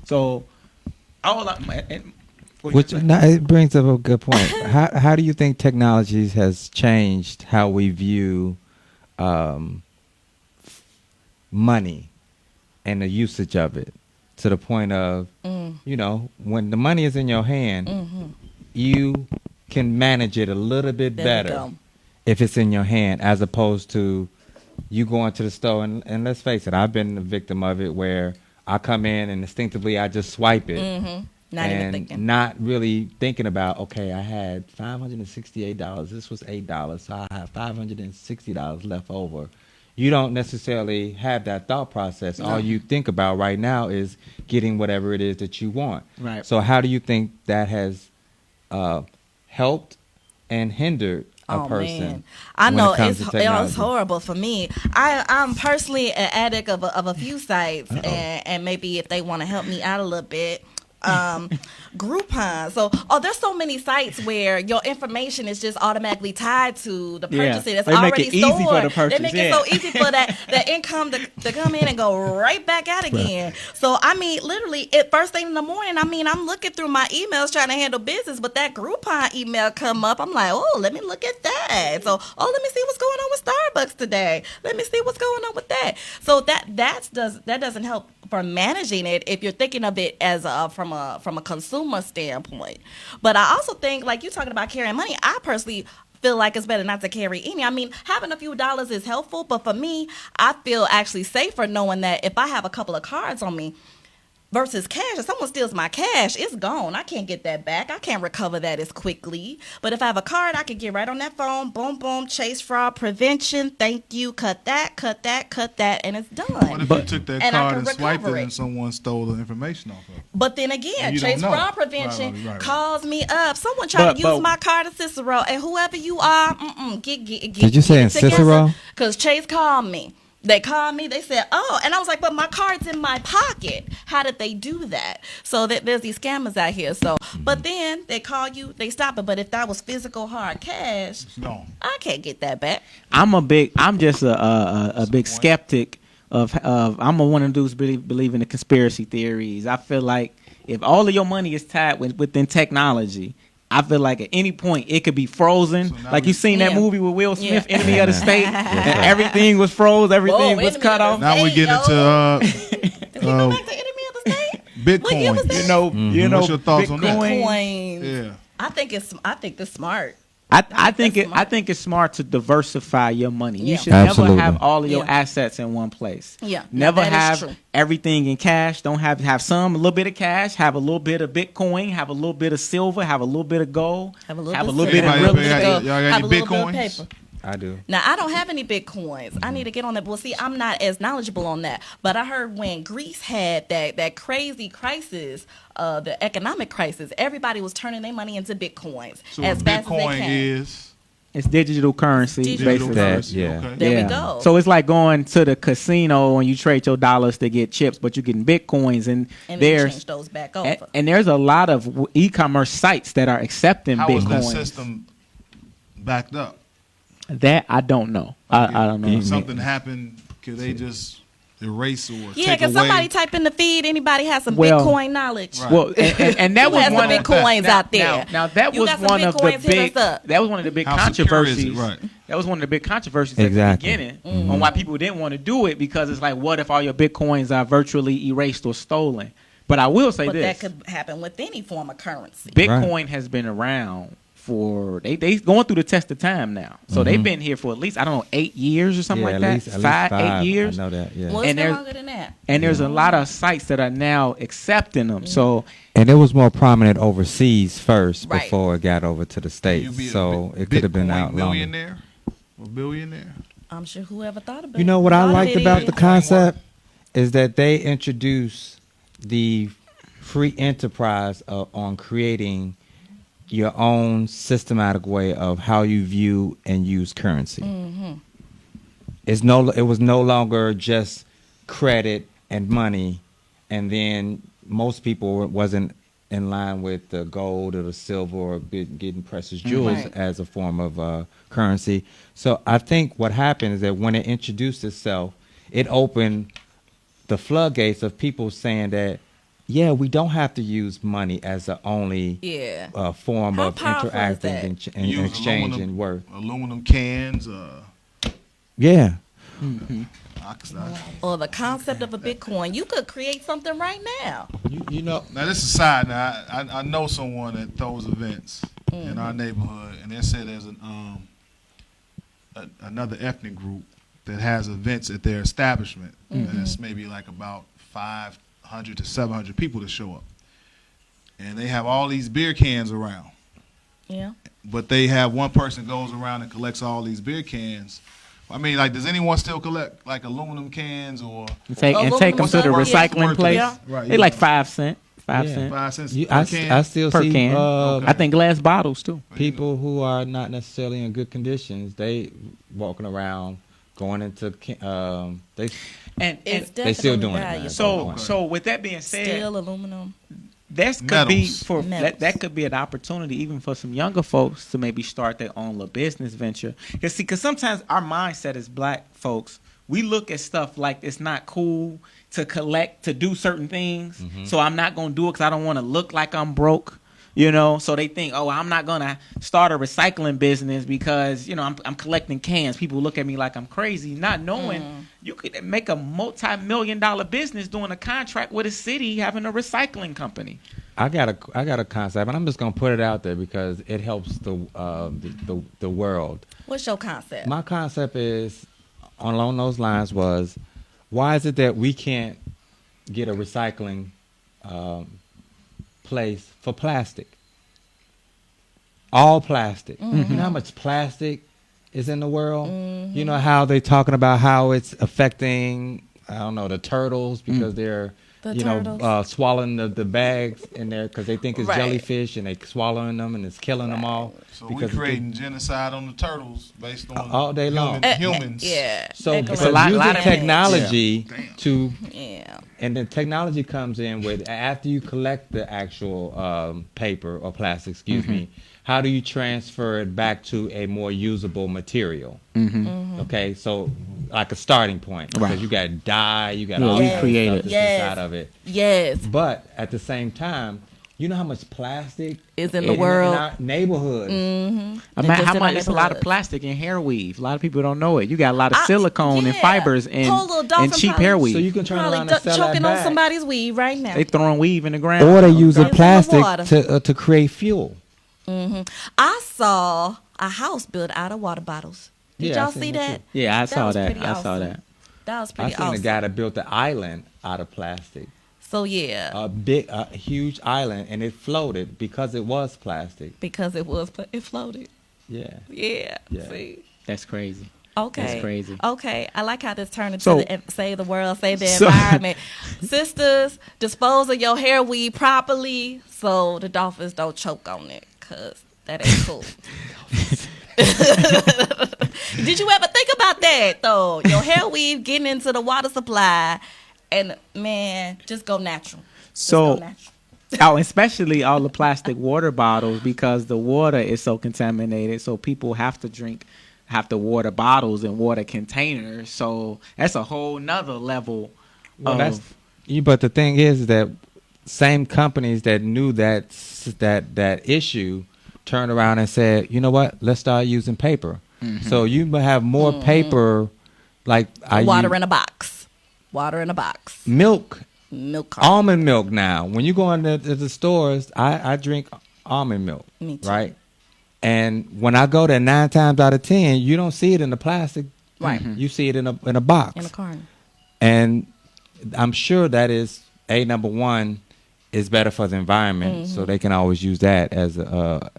So, it brings up a good point. How do you think technology has changed how we view money and the usage of it, to the point of, when the money is in your hand, you can manage it a little bit better if it's in your hand, as opposed to you going to the store. And let's face it, I've been a victim of it, where I come in and instinctively I just swipe it. Not even thinking. Not really thinking about, okay, I had $568. This was $8, so I have $560 left over. You don't necessarily have that thought process. No. All you think about right now is getting whatever it is that you want. Right. So how do you think that has helped and hindered a person? Man. I know when it comes to technology? It's horrible for me. I'm personally an addict of a few sites, and maybe if they want to help me out a little bit. Groupon. So, there's so many sites where your information is just automatically tied to the purchasing. It's they make already it easy stored. for the purchase. They make it so easy for that income to come in and go right back out again. So, I mean, literally, first thing in the morning, I'm looking through my emails trying to handle business, but that Groupon email come up. I'm like, let me look at that. So, let me see what's going on with Starbucks today. Let me see what's going on with that. So that doesn't help for managing it if you're thinking of it as from a consumer standpoint. But I also think, like you talking about carrying money, I personally feel like it's better not to carry any. I mean, having a few dollars is helpful, but for me, I feel actually safer knowing that if I have a couple of cards on me versus cash, if someone steals my cash, it's gone. I can't get that back. I can't recover that as quickly. But if I have a card, I can get right on that phone, boom, boom, chase fraud prevention, thank you, cut that, and it's done. What if you took that card and swiped it it and someone stole the information off of it? But then again, Chase Fraud Prevention Right. calls me up. Someone tried to use my card in Cicero, and whoever you are, get Did you say in Cicero? Because Chase called me. They called me. They said, and I was like, but my card's in my pocket. How did they do that? So there's these scammers out here. So, but then they call you, they stop it. But if that was physical hard cash, I can't get that back. I'm just a big skeptic of I'm one of those believe in the conspiracy theories. I feel like if all of your money is tied within technology, I feel like at any point it could be frozen. So now like you seen that movie with Will Smith, Yeah. Enemy of the State, and everything was froze, everything was Enemy cut of off. the Now we get into Did we go back to Enemy of the State? Bitcoin. What year was You know, you know. What's your thoughts on that? Bitcoin. Coins. Yeah. I think it's smart. I think that's smart. I think it's smart to diversify your money. You Yeah. should Absolutely. never have all of your Yeah. assets in one place. Yeah. Never Now, that is have true. everything in cash. Don't have some a little bit of cash. Have a little bit of Bitcoin. Have a little bit of silver. Have a little bit of gold. Have a bit little of bit real Everybody estate. got- y'all got Have any a little bit of Bitcoins? paper. I do. Now, I don't have any Bitcoins. I need to get on that. Well, see, I'm not as knowledgeable on that. But I heard when Greece had that crazy crisis, the economic crisis, everybody was turning their money into Bitcoins So as what fast as they Bitcoin can. is It's digital currency, Digital basically. currency. Yeah. Okay. There we go. So it's like going to the casino and you trade your dollars to get chips, but you're getting Bitcoins, and And they there's change those back and, over. and there's a lot of e-commerce sites that are accepting how is that Bitcoins. system backed up? That I don't know. I don't know. If something happened, could they just erase or Yeah, take can away? somebody type in the feed? Anybody has some Well, Bitcoin knowledge? Right. Well, and that Who was has the one of Bitcoins out there? Now that You was got some one of the Bitcoins, hit big. us up. That was one of the big How secure is it? controversies. Right. That was one of the big controversies Exactly. at the beginning on why people didn't want to do it, because it's like, what if all your Bitcoins are virtually erased or stolen? But I will say But this: that could happen with any form of currency. Bitcoin has been around for they going through the test of time now. So they've been here for at least, I don't know, 8 years or something like at that. least, at least 5, 8 5. years. I know that. Yeah. Well, it's And been there's- longer than that. And there's a lot of sites that are now accepting them. So And it was more prominent overseas first Right. before it got over to the You states. be a So Bi- it could have been Bitcoin out longer. millionaire or billionaire. I'm sure whoever thought about it. You know what I thought liked of it about is- the concept is that they introduced the free enterprise on creating your own systematic way of how you view and use currency. It was no longer just credit and money, and then most people wasn't in line with the gold or the silver or getting precious jewels Right. as a form of currency. So I think what happened is that when it introduced itself, it opened the floodgates of people saying that, yeah, we don't have to use money as the only Yeah. form How of powerful is interacting that? and Use exchanging worth. aluminum cans. Yeah. Or the concept of a Bitcoin. You could create something right now. You know, Now this is a side. Now I know someone that throws events in our neighborhood, and they said there's another ethnic group that has events at their establishment. And it's maybe like about 500 to 700 people to show up, and they have all these beer cans around. Yeah. But they have one person goes around and collects all these beer cans. I mean, like, does anyone still collect like aluminum cans or take them to the Yeah. recycling place. Yeah. Right, They like 5 cents. 5 Yeah. cents 5 cents you, per I, can? I still per see can. Okay. I think glass bottles too. people who are not necessarily in good conditions. They walking around, going into they And It's they still definitely doing it, man. valuable. so Okay. so with that being said, Steel, aluminum. that could be Metals. for Metals. that could be an opportunity even for some younger folks to maybe start their own little business venture. Because sometimes our mindset as black folks, we look at stuff like it's not cool to collect, to do certain things. So I'm not gonna do it because I don't want to look like I'm broke. You know, so they think, oh, I'm not gonna start a recycling business because I'm collecting cans. People look at me like I'm crazy, not knowing you could make a multi-million-dollar business doing a contract with a city having a recycling company. I got a concept, and I'm just gonna put it out there because it helps the world. What's your concept? My concept is along those lines was, why is it that we can't get a recycling place for plastic? All plastic. You know how much plastic is in the world? You know how they talking about how it's affecting, I don't know, the turtles because they're The turtles. swallowing the bags in there because they think it's Right. jellyfish and they swallowing them and it's killing them all. So we because creating genocide on the turtles based on all day long. humans. Yeah. So Echo- because lot using of technology Damn. to, Yeah. and then technology comes in with after you collect the actual paper or plastic, excuse me, how do you transfer it back to a more usable material? Okay, so like a starting point because Right. you got dye, you got Yeah, all we that create stuff it. that's Yes. inside of it. Yes. But at the same time, You know how much plastic is in the world, in our neighborhoods. I mean, how much? It's a lot of plastic in hair weave. A lot of people don't know it. You got a lot of silicone and fibers and cheap hair weave. So you can turn around and sell choking that on somebody's weave right now. They throwing weave in the ground, or they use plastic to create fuel. I saw a house built out of water bottles. Did y'all see that? Yeah, I saw that. Awesome. Saw that. That was pretty awesome. I seen awesome. a guy that built an island out of plastic. So yeah, a huge island, and it floated because it was plastic. It floated. Yeah. See, that's crazy. Okay, that's crazy. Okay, I like how this turned into save the world, save the environment. Sisters, dispose of your hair weave properly so the dolphins don't choke on it, cause that ain't cool. Did you ever think about that though? Your hair weave getting into the water supply. And man, just go natural. Especially all the plastic water bottles, because the water is so contaminated. So people have to water bottles and water containers. So that's a whole nother level. But the thing is that same companies that knew that issue turned around and said, you know what? Let's start using paper. So you have more paper, like water in a box. Water in a box. Milk. Milk. Almond milk now. When you go into the stores, I drink almond milk. Me too. Right? And when I go there 9 times out of 10, you don't see it in the plastic. Right. You see it in a box. In a carton. And I'm sure that is, number one, is better for the environment. So they can always use that as a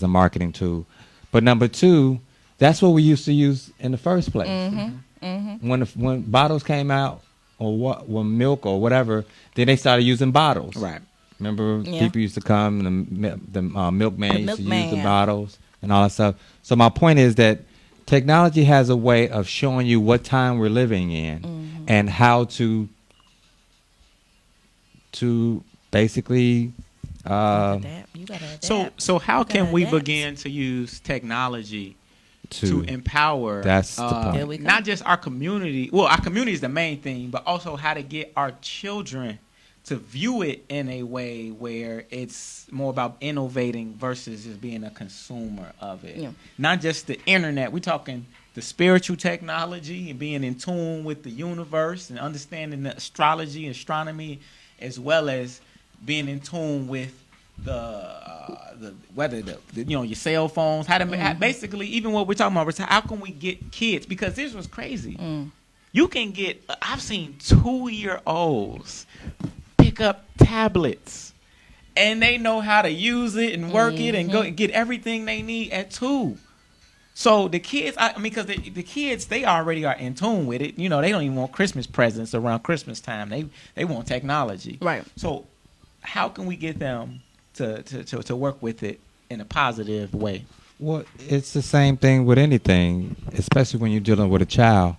marketing tool. But number two, that's what we used to use in the first place. When bottles came out, or when milk or whatever, then they started using bottles. Right. Remember, people used to come, the milkman used to use the bottles and all that stuff. So my point is that technology has a way of showing you what time we're living in and how to basically. So how can we begin to use technology to empower that's the point. Not just our community? Well, our community is the main thing, but also how to get our children to view it in a way where it's more about innovating versus just being a consumer of it. Not just the internet. We're talking the spiritual technology and being in tune with the universe and understanding the astrology, astronomy, as well as being in tune with your cell phones, how to basically, even what we're talking about, how can we get kids? Because this was crazy. You can get, I've seen 2-year-olds pick up tablets and they know how to use it and work it and go and get everything they need at 2. So the kids, because the kids, they already are in tune with it. They don't even want Christmas presents around Christmas time. They want technology. Right. So how can we get them to work with it in a positive way? Well, it's the same thing with anything, especially when you're dealing with a child.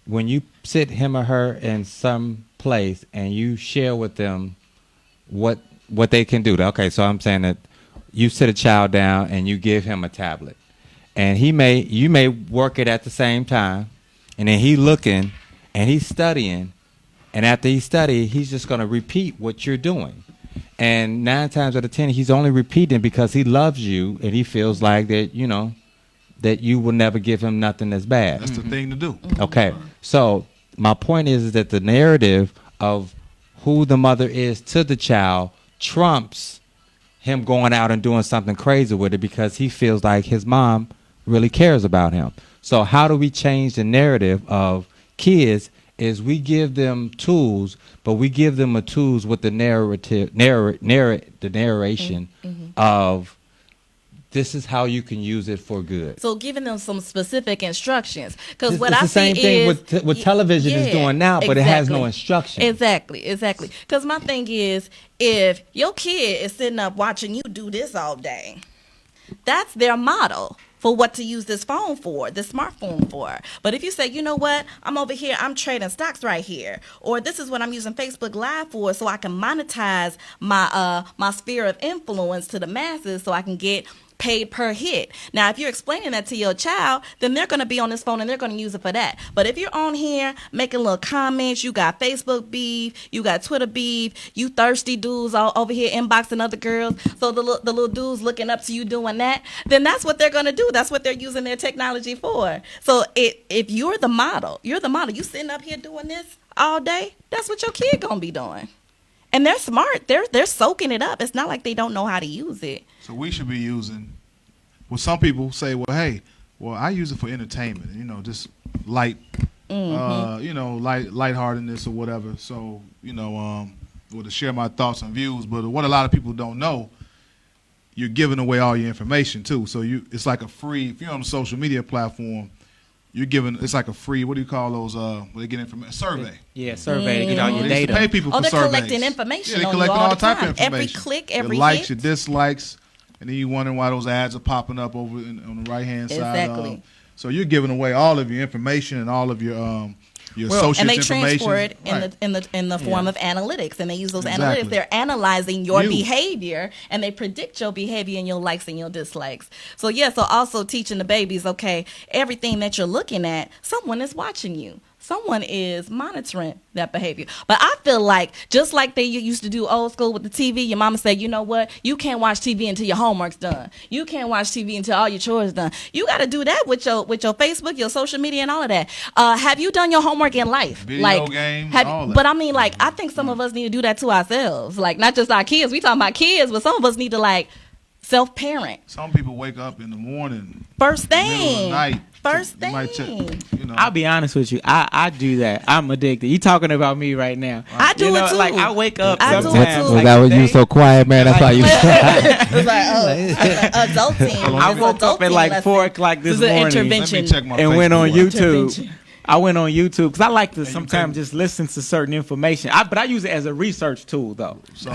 When you sit him or her in some place and you share with them what they can do. Okay, so I'm saying that you sit a child down and you give him a tablet, and you may work it at the same time, and then he's looking and he's studying, and after he studies, he's just going to repeat what you're doing. And 9 times out of 10, he's only repeating because he loves you and he feels like that, that you will never give him nothing that's bad. That's the thing to do. Okay. So my point is that the narrative of who the mother is to the child trumps him going out and doing something crazy with it because he feels like his mom really cares about him. So how do we change the narrative of kids? Is we give them tools, but we give them a tools with the narration of this is how you can use it for good. So giving them some specific instructions, because what it's I the same see thing is what television is doing now, but it has no instruction. Exactly. Because my thing is, if your kid is sitting up watching you do this all day, that's their model for what to use this phone for, this smartphone for. But if you say, you know what, I'm over here, I'm trading stocks right here, or this is what I'm using Facebook Live for so I can monetize my sphere of influence to the masses so I can get paid per hit. Now, if you're explaining that to your child, then they're going to be on this phone and they're going to use it for that. But if you're on here making little comments, you got Facebook beef, you got Twitter beef, you thirsty dudes all over here inboxing other girls, so the little dudes looking up to you doing that, then that's what they're going to do. That's what they're using their technology for. So if you're the model, you sitting up here doing this all day, that's what your kid going to be doing. And they're smart. They're soaking it up. It's not like they don't know how to use it. So we should be using. Well, some people say, "Well, hey, I use it for entertainment. Just light, lightheartedness or whatever." So, to share my thoughts and views. But what a lot of people don't know, you're giving away all your information too. So it's like a free. If you're on a social media platform, you're giving. It's like a free. What do you call those? Where they get information? Survey. Yeah, survey to get all your They data. pay people for they're surveys. collecting information. Yeah, they're on you collecting all all the type of time. information. Every click, every your likes, hit. your dislikes, and then you wondering why those ads are popping up over on the right hand side. Exactly. So you're giving away all of your information and all of your social And they information. transfer it Right. in the form of analytics, and they use those Exactly. analytics. They're analyzing your You. behavior, and they predict your behavior and your likes and your dislikes. So so also teaching the babies, okay, everything that you're looking at, someone is watching you. Someone is monitoring that behavior. But I feel like, just like they used to do old school with the TV, your mama said, you know what? You can't watch TV until your homework's done. You can't watch TV until all your chores done. You got to do that with your Facebook, your social media, and all of that. Have you done your homework in life? Video games, all that. But I mean, I think some of us need to do that to ourselves. Not just our kids. We talking about kids, but some of us need to self-parent. Some people wake up in the morning, First middle of the thing. night. First You might thing. I'll be honest with you. I do that. I'm addicted. You talking about me right now? I do it too. I wake up I do it sometimes. too. Was that what you so quiet, man? That's why you. It's adulting. I It's woke up at adulting 4 o'clock this This is an morning intervention. Let me check my and went on Facebook. YouTube. Intervention. I went on YouTube because I like to you sometimes can- just listen to certain information. But I use it as a research tool though. So,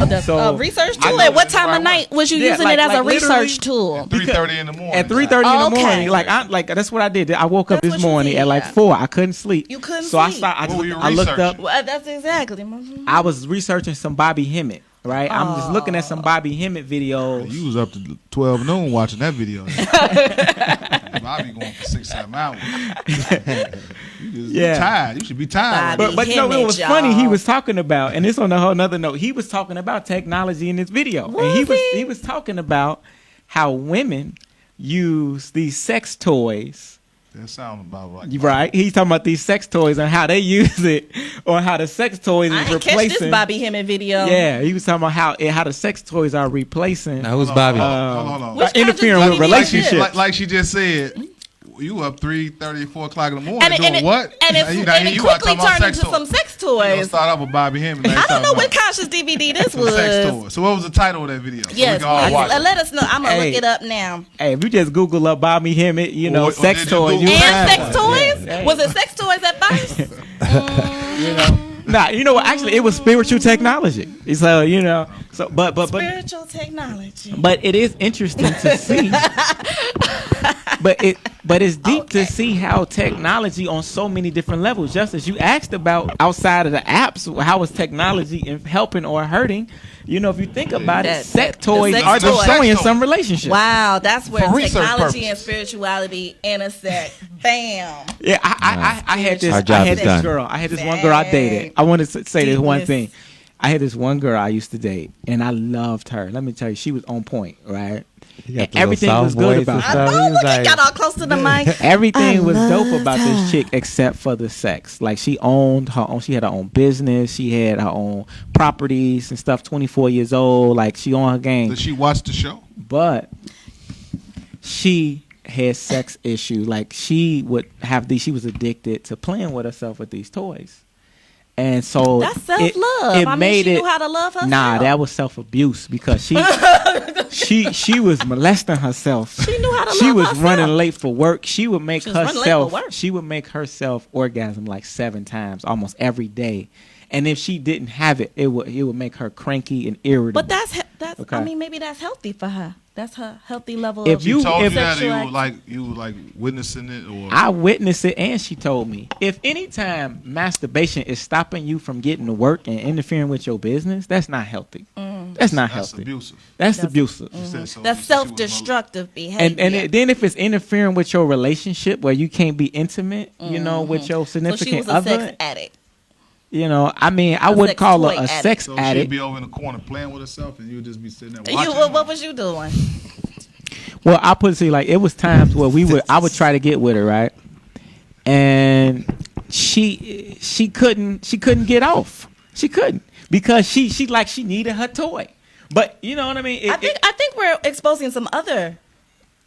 Research I tool. know At what it's the time right of night was you Yeah, using like- it as a like literally- research tool? 3:30 in the morning. At 3:30 in the Okay. morning, that's what I did. I woke up That's this what you morning did, at yeah. 4. I couldn't sleep. You couldn't so sleep. I What were you looked up. researching? Well, that's exactly. I was researching some Bobby Hemmett. Right, I'm just looking at some Bobby Hemmett videos. You was up to 12 noon watching that video. I'll be going for 6-7 hours. You tired. You should be tired. Bobby But Hemmett, it was funny. He y'all. was talking about, and it's on a whole nother note. He was talking about technology in this video, and he was talking about how women use these sex toys. That sounds about right. Right, he's talking about these sex toys and how they use it, or how the sex toys I is ain't catch replacing. this Bobby Hemmett video. Yeah, he was talking about how the sex toys are replacing. Now, who's Bobby? Hold on. Which interfering kind with of DVD is relationships. this? Like she just said, you up 3:30, 4 o'clock in the morning And doing what? And it quickly turned into some sex You know, toys. start off with Bobby Hemmett. I don't know what conscious DVD this Some sex was. toys. So what was the title of that video? So Yes, we can all watch it. let us know. I'm gonna Hey. look it up now. Hey, if you just Google up Bobby Hemmett, Or sex did you toys, Google- you'll And find sex one. toys? Yeah. Was it sex toys at first? Nah, you know what? Actually, it was spiritual technology. So but Spiritual technology. But it is interesting to see. but it's deep to see how technology on so many different levels. Just as you asked about outside of the apps, how is technology helping or hurting? If you think about it, sex toys sex are toys. destroying some relationships. Wow, that's where For research technology and purposes. spirituality intersect. Bam. Yeah, I had this. Our job I had is this done. girl. I had this one girl I dated. I wanted to say this one Deepness. thing. I had this one girl I used to date, and I loved her. Let me tell you, she was on point, right? You got the Everything little was soft good voice about and her. stuff. Oh, He was look, like- it got all close to the mic. Everything I was dope loved about her. this chick except for the sex. Like, she owned her own. She had her own business. She had her own properties and stuff. 24 years old. Like, she on her game. Did she watch the show? But she had sex issues. Like, she would have these. She was addicted to playing with herself with these toys. And so That's self-love. I mean, she knew how to love herself. Nah, that was self-abuse because she was molesting herself. She knew how to She love was herself. running late for work. She would make She was running late for herself. work. She would make herself orgasm like 7 times almost every day. And if she didn't have it, it would make her cranky and irritable. But that's Okay. I mean, maybe that's healthy for her. That's her healthy level If of you- Told you if- that, or sexual you were like witnessing it, or I witnessed it, and she told me, if anytime masturbation is stopping you from getting to work and interfering with your business, that's not healthy. That's not That's healthy. abusive. That's abusive. She said so. That's She was self-destructive behavior. And then if it's interfering with your relationship where you can't be intimate, you know, with your so significant she was a other, sex addict. you know, I mean, I wouldn't sex call her toy a addict. sex So addict. she'd be over in the corner playing with herself, and you'd just be sitting there You, watching. what was you doing? Well, I put it to you like it was times where I would try to get with her, right? And she couldn't get off. She couldn't because she needed her toy. But you know what I mean? I think we're exposing some other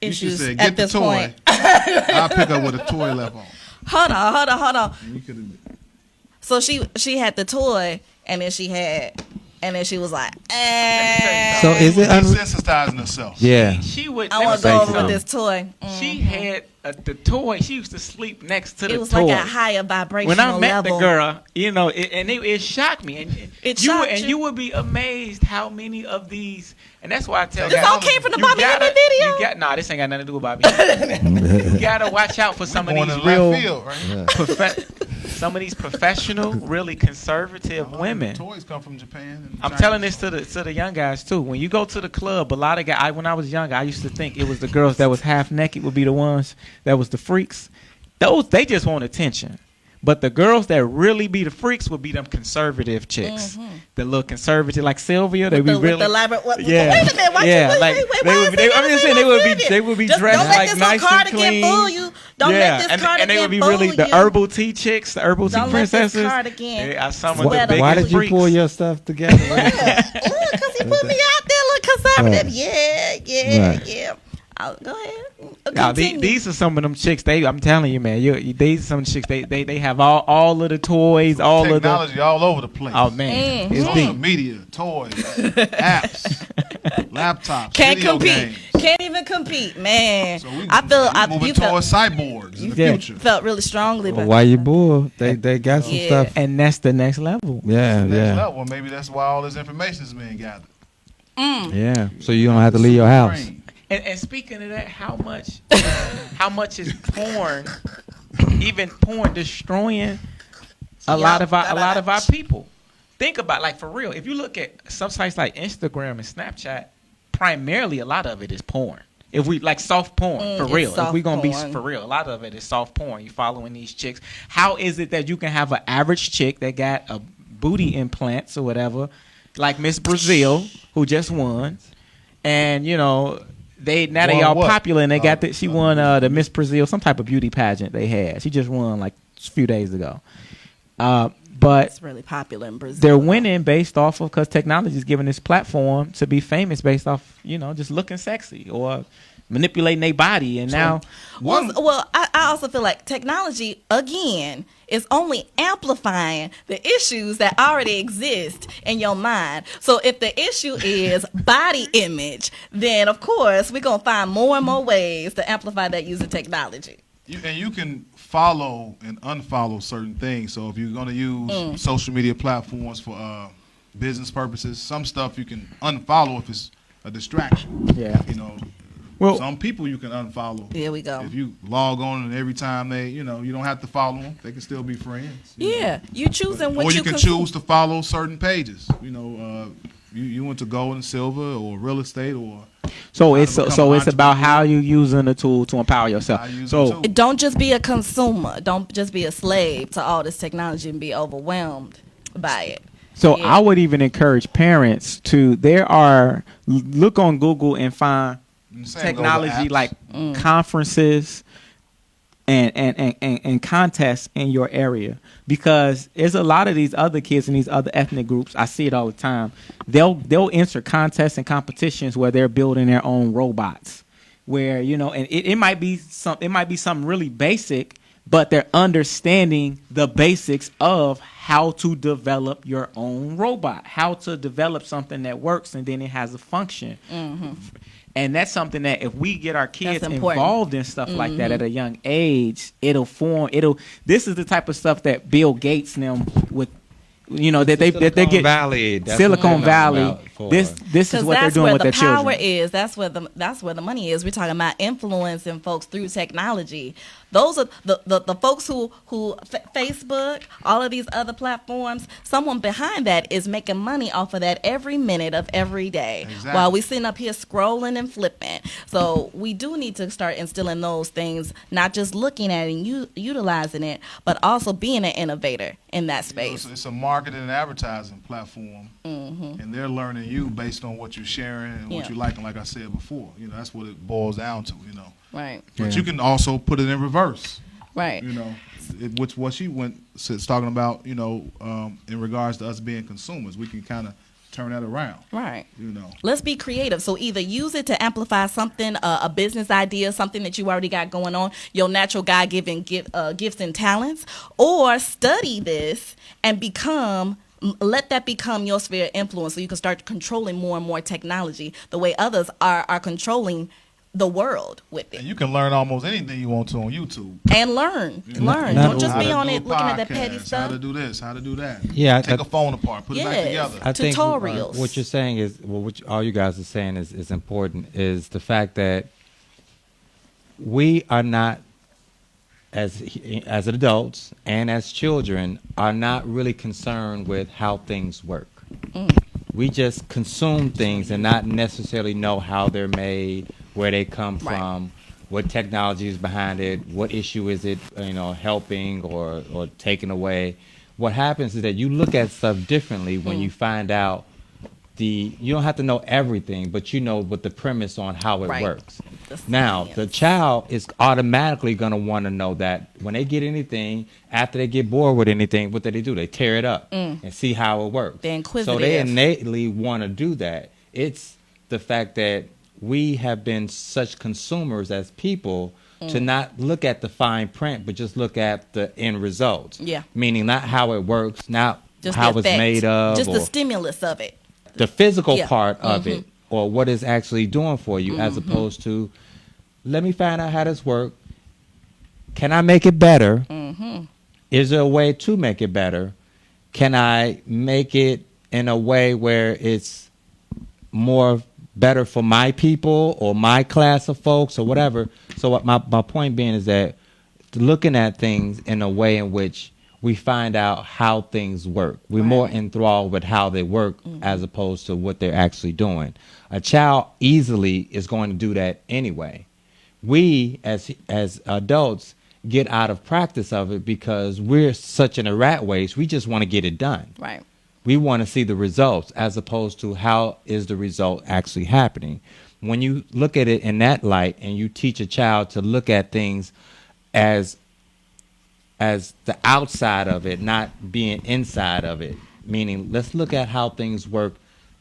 You should issues say, at "Get the this toy." point. I'll pick up with a toy left on. Hold on. And you could've- So she had the toy, and then she was like, So is it desensitizing herself. Yeah. she would. I want to let me go say over with something. this toy. She had the toy. She used to sleep next to the toy. It was like a higher vibrational when I met level. the girl, you know, it shocked me, and It you shocked you? you would be amazed how many of these, and that's why I tell This guys, all came from the you Bobby gotta- Hemming video? Nah, this ain't got nothing to do with Bobby. Hemming. You gotta watch out for some of Going these in real, left field, right? some of these professional, really conservative women. Toys come from Japan. And I'm China. telling this to the young guys too. When you go to the club, a lot of guys. When I was younger, I used to think it was the girls that was half naked would be the ones that was the freaks. Those they just want attention. But the girls that really be the freaks would be them conservative chicks. The little conservative, like Sylvia, they be With really. the elaborate, Yeah. Wait a minute. Why Yeah, you, like, wait, they why would is be- it I'm just saying they would be Just dressed don't let like this nice and cardigan clean. fool you. Don't let this cardigan and they would be fool really you. the herbal tea chicks, the herbal tea Don't let this princesses. cardigan They are some of sweat the them. Why biggest did you freaks. pull your stuff together? Because he put me out there, look conservative. Right. Yeah. Right. Go ahead. Now, Continue. these are some of them chicks. I'm telling you, man. These are some chicks. They have all of the toys, all of the. Technology all over the place. Oh man, it's Social deep. media, toys, apps, laptops, Can't video compete. games. Can't even compete, man. So we I moving you towards cyborgs in the Yeah. future. felt really strongly Well, about why you bull? They got some Yeah. stuff. And that's the next level. Yeah, Next yeah, level, maybe that's why all this information is being gathered. yeah. So you don't have to leave your house. Brain. And speaking of that, how much is porn, even porn, destroying a lot of our people? Think about, like, for real. If you look at some sites like Instagram and Snapchat, primarily a lot of it is porn. If we like soft porn, for it's real. If soft we gonna be porn. for real, a lot of it is soft porn. You following these chicks. How is it that you can have an average chick that got a booty implants or whatever, like Miss Brazil, who just won, and you know. They Won all what? popular, and they got she won the Miss Brazil, some type of beauty pageant they had. She just won like a few days ago. But it's really popular in Brazil. they're winning based off of because technology is giving this platform to be famous based off just looking sexy or manipulating their body, and now Well, I also feel like technology, again, is only amplifying the issues that already exist in your mind. So if the issue is body image, then, of course, we're going to find more and more ways to amplify that using technology. You can follow and unfollow certain things. So if you're going to use social media platforms for business purposes, some stuff you can unfollow if it's a distraction. Yeah. Well, some people you can unfollow. Here we go. If you log on and every time they, you don't have to follow them. They can still be friends. Yeah, you choosing what or you you can consume. choose to follow certain pages. You went to gold and silver or real estate or. So how it's to become so an it's about entrepreneur. how you using the tool to empower yourself. How you use So the tool. Don't just be a consumer. Don't just be a slave to all this technology and be overwhelmed by it. So Yeah. I would even encourage parents to look on Google and find And same goes with technology apps. like conferences and contests in your area, because there's a lot of these other kids in these other ethnic groups. I see it all the time. They'll enter contests and competitions where they're building their own robots, where and it might be something really basic, but they're understanding the basics of how to develop your own robot, how to develop something that works and then it has a function. And that's something that if we get our kids That's important. involved in stuff like that at a young age, this is the type of stuff that Bill Gates and them with, that they get Valley. That's Silicon what they're talking Valley. about. for. This is what they're doing with their children. That's where the power is. That's where the money is. We're talking about influencing folks through technology. Those are the folks who Facebook, all of these other platforms. Someone behind that is making money off of that every minute of every day, while we sitting up here scrolling and flipping. So we do need to start instilling those things, not just looking at it and utilizing it, but also being an innovator in that space. It's a marketing and advertising platform, and they're learning you based on what you're sharing and what you like. And like I said before, that's what it boils down to. Right. But you can also put it in reverse. Right. Which what she was talking about. In regards to us being consumers, we can kind of turn that around. Right. Let's be creative. So either use it to amplify something, a business idea, something that you already got going on, your natural God-given gifts and talents, or study this and let that become your sphere of influence, so you can start controlling more and more technology the way others are controlling the world with it. And you can learn almost anything you want to on YouTube. And learn. Don't just be on it looking at that petty stuff. How to do this, how to do that. Yeah, take a phone apart, put it back together. I think tutorials. What you're saying is, what all you guys are saying is important, is the fact that we are not, as adults and as children, are not really concerned with how things work. We just consume things and not necessarily know how they're made, where they come from, what technology is behind it, what issue is it, helping or taking away. What happens is that you look at stuff differently when you find out you don't have to know everything, but you know what the premise on how it works. Now, the child is automatically going to want to know that when they get anything, after they get bored with anything, what do? They tear it up and see how it works. They're inquisitive. So they innately want to do that. It's the fact that we have been such consumers as people to not look at the fine print, but just look at the end results. Yeah. Meaning not how it works, not just how it's made of. Just the stimulus of it. The physical part of it, or what it's actually doing for you, as opposed to, let me find out how this works. Can I make it better? Is there a way to make it better? Can I make it in a way where it's more better for my people or my class of folks or whatever? So what my point being is that looking at things in a way in which we find out how things work. We're more enthralled with how they work as opposed to what they're actually doing. A child easily is going to do that anyway. We, as adults, get out of practice of it because we're such in a rat race. We just want to get it done. Right. We want to see the results as opposed to how is the result actually happening. When you look at it in that light and you teach a child to look at things as the outside of it, not being inside of it, meaning let's look at how things work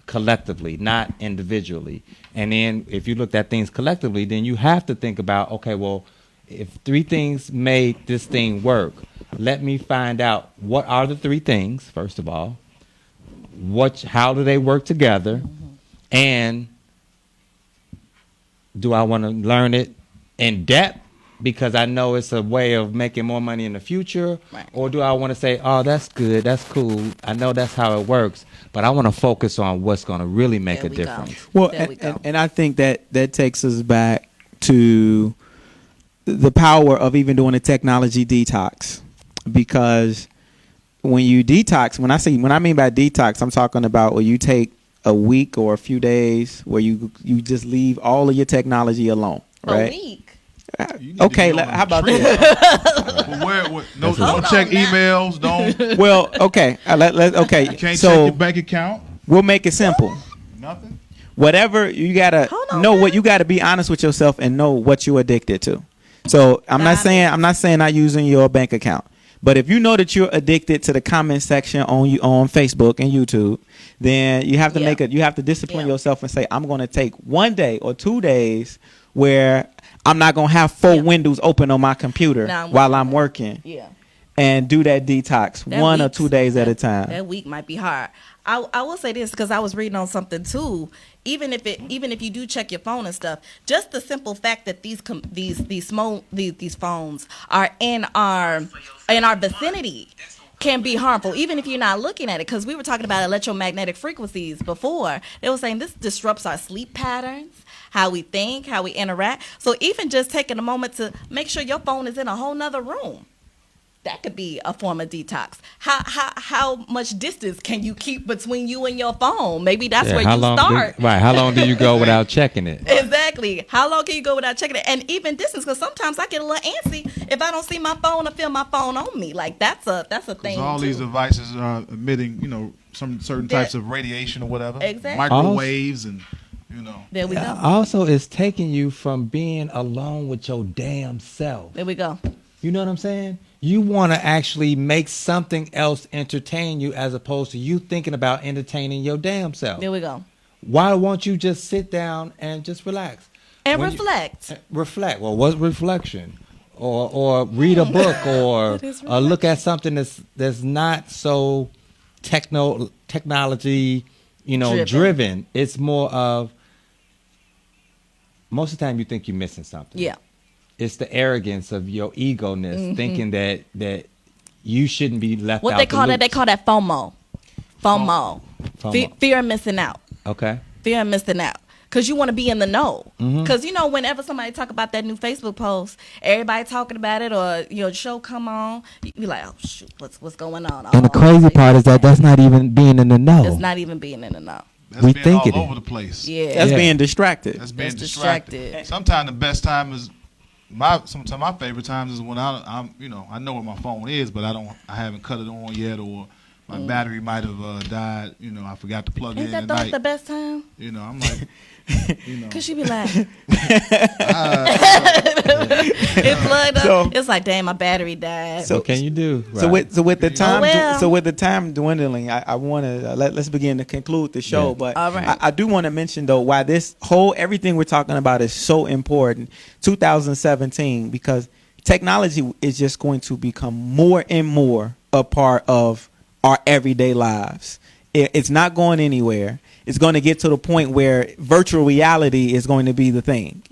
collectively, not individually. And then if you looked at things collectively, then you have to think about, okay, well, if three things made this thing work, let me find out what are the three things, first of all, how do they work together, and do I want to learn it in depth because I know it's a way of making more money in the future, or do I want to say, oh, that's good, that's cool, I know that's how it works, but I want to focus on what's going to really make a difference. Well, and I think that takes us back to the power of even doing a technology detox, because when you detox, when I mean by detox, I'm talking about where you take a week or a few days where you just leave all of your technology alone, right? A week. Okay, how about that? Don't check emails. Don't. Well, okay. Okay. You can't check your bank account. We'll make it simple. Nothing. Whatever you gotta know, what you gotta be honest with yourself and know what you're addicted to. So I'm not saying not using your bank account, but if you know that you're addicted to the comment section on Facebook and YouTube, then you have to you have to discipline yourself and say, I'm going to take 1 day or 2 days where I'm not going to have four windows open on my computer while I'm working. Yeah. And do that detox 1 or 2 days at a time. That week might be hard. I will say this because I was reading on something too. Even if you do check your phone and stuff, just the simple fact that these phones are in our vicinity, can be harmful, even if you're not looking at it. Because we were talking about electromagnetic frequencies before. They were saying this disrupts our sleep patterns, how we think, how we interact. So even just taking a moment to make sure your phone is in a whole nother room, that could be a form of detox. How much distance can you keep between you and your phone? Maybe that's where you start. How long do you go without checking it? Exactly. How long can you go without checking it? And even distance, because sometimes I get a little antsy if I don't see my phone or feel my phone on me. Like that's a thing. All these devices are emitting, some certain types of radiation or whatever. Exactly. Microwaves and. There we go. Also, it's taking you from being alone with your damn self. There we go. You know what I'm saying? You want to actually make something else entertain you as opposed to you thinking about entertaining your damn self. There we go. Why won't you just sit down and just relax? And reflect. Reflect. Well, what's reflection? Or read a book or look at something that's not so technology, driven. It's more of, most of the time you think you're missing something. Yeah. It's the arrogance of your ego-ness, thinking that you shouldn't be left out. What they call that? They call that FOMO. FOMO. Fear of missing out. Okay. Fear of missing out. Because you want to be in the know. Because, whenever somebody talk about that new Facebook post, everybody talking about it or your show come on, you be like, oh, shoot, what's going on? And the crazy part is that's not even being in the know. It's not even being in the know. That's we being think all over the place. Yeah. That's being distracted. That's being distracted. Sometimes the best time is sometimes my favorite times is when I'm I know where my phone is, but I haven't cut it on yet, or my battery might have died. I forgot to plug it in at night. Ain't that the best time? I'm like, Cause you be like, it's plugged up. It's like, damn, my battery died. So what can you do? Right. So with the time dwindling, I want to let's begin to conclude the show. Yeah. But all right. I do want to mention though why this everything we're talking about is so important. 2017, because technology is just going to become more and more a part of our everyday lives. It's not going anywhere. It's going to get to the point where virtual reality is going to be the thing,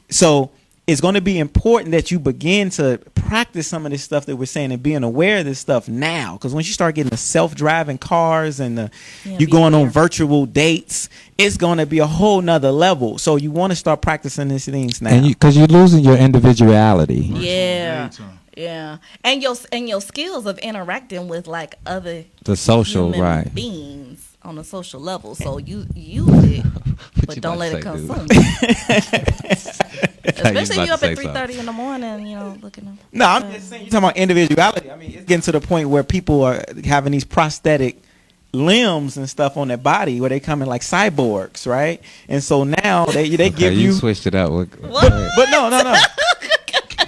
so it's going to be important that you begin to practice some of this stuff that we're saying and being aware of this stuff now. Because once you start getting the self-driving cars and you're going on virtual dates, it's going to be a whole nother level. So you want to start practicing these things now. Because you're losing your individuality. Yeah. Yeah, and your skills of interacting with like other human beings on a social level. So you use it, but don't let it consume. Especially you up at 3:30 in the morning, looking. No, I'm just saying. You're talking about individuality. I mean, it's getting to the point where people are having these prosthetic limbs and stuff on their body where they come in like cyborgs, right? And so now they give you switched it up. What? But no.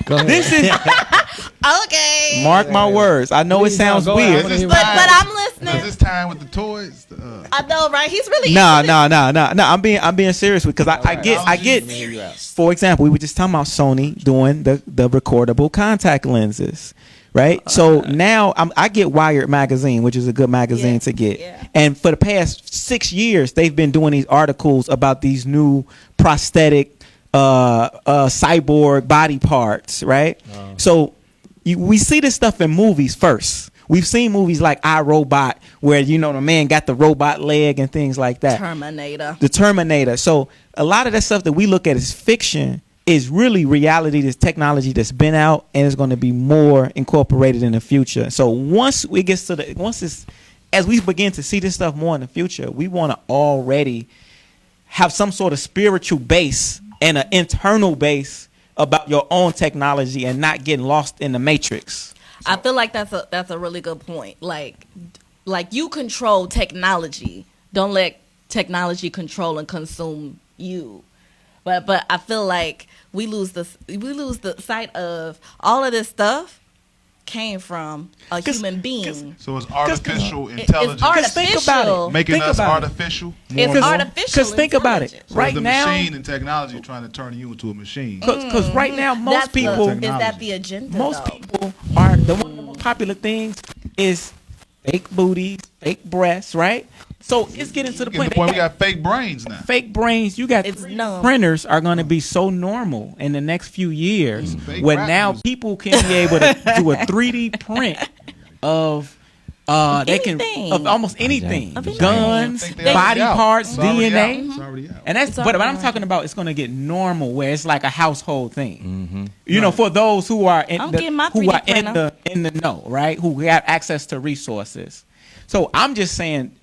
Go ahead. This is okay. Mark my words. I know it sounds weird, but I'm listening. Is this time with the toys? I know, right? He's really no. I'm being serious because I get. For example, we were just talking about Sony doing the recordable contact lenses, right? So now I get Wired magazine, which is a good magazine to get. Yeah. And for the past 6 years, they've been doing these articles about these new prosthetic cyborg body parts, right? So we see this stuff in movies first. We've seen movies like I, Robot, where the man got the robot leg and things like that. The Terminator. So a lot of that stuff that we look at as fiction is really reality. This technology that's been out and is going to be more incorporated in the future. So as we begin to see this stuff more in the future, we want to already have some sort of spiritual base and an internal base about your own technology and not getting lost in the matrix. I feel like that's a really good point. Like you control technology. Don't let technology control and consume you. But I feel like we lose the sight of all of this stuff came from a human being. So it's artificial intelligence. It's artificial. Think about it. Making us artificial. It's artificial. Because think about it. So right the now, machine and technology trying to turn you into a machine. Because right now, most people. Is that the agenda? Most people are the most popular things is fake booties, fake breasts, right? So it's getting to the point we got fake brains now. Fake brains. You got printers are going to be so normal in the next few years, where now people can be able to do a 3D print of they can Anything. of almost anything, Of anything. guns, I think they body already out. parts, It's already DNA, out. It's already out. and that's. It's But already I'm talking about it's going to get normal where it's like a household thing. Mm-hmm. You know, for those who are in I'm the, getting my who 3D are printer. in the know, right? Who have access to resources. So I'm just saying,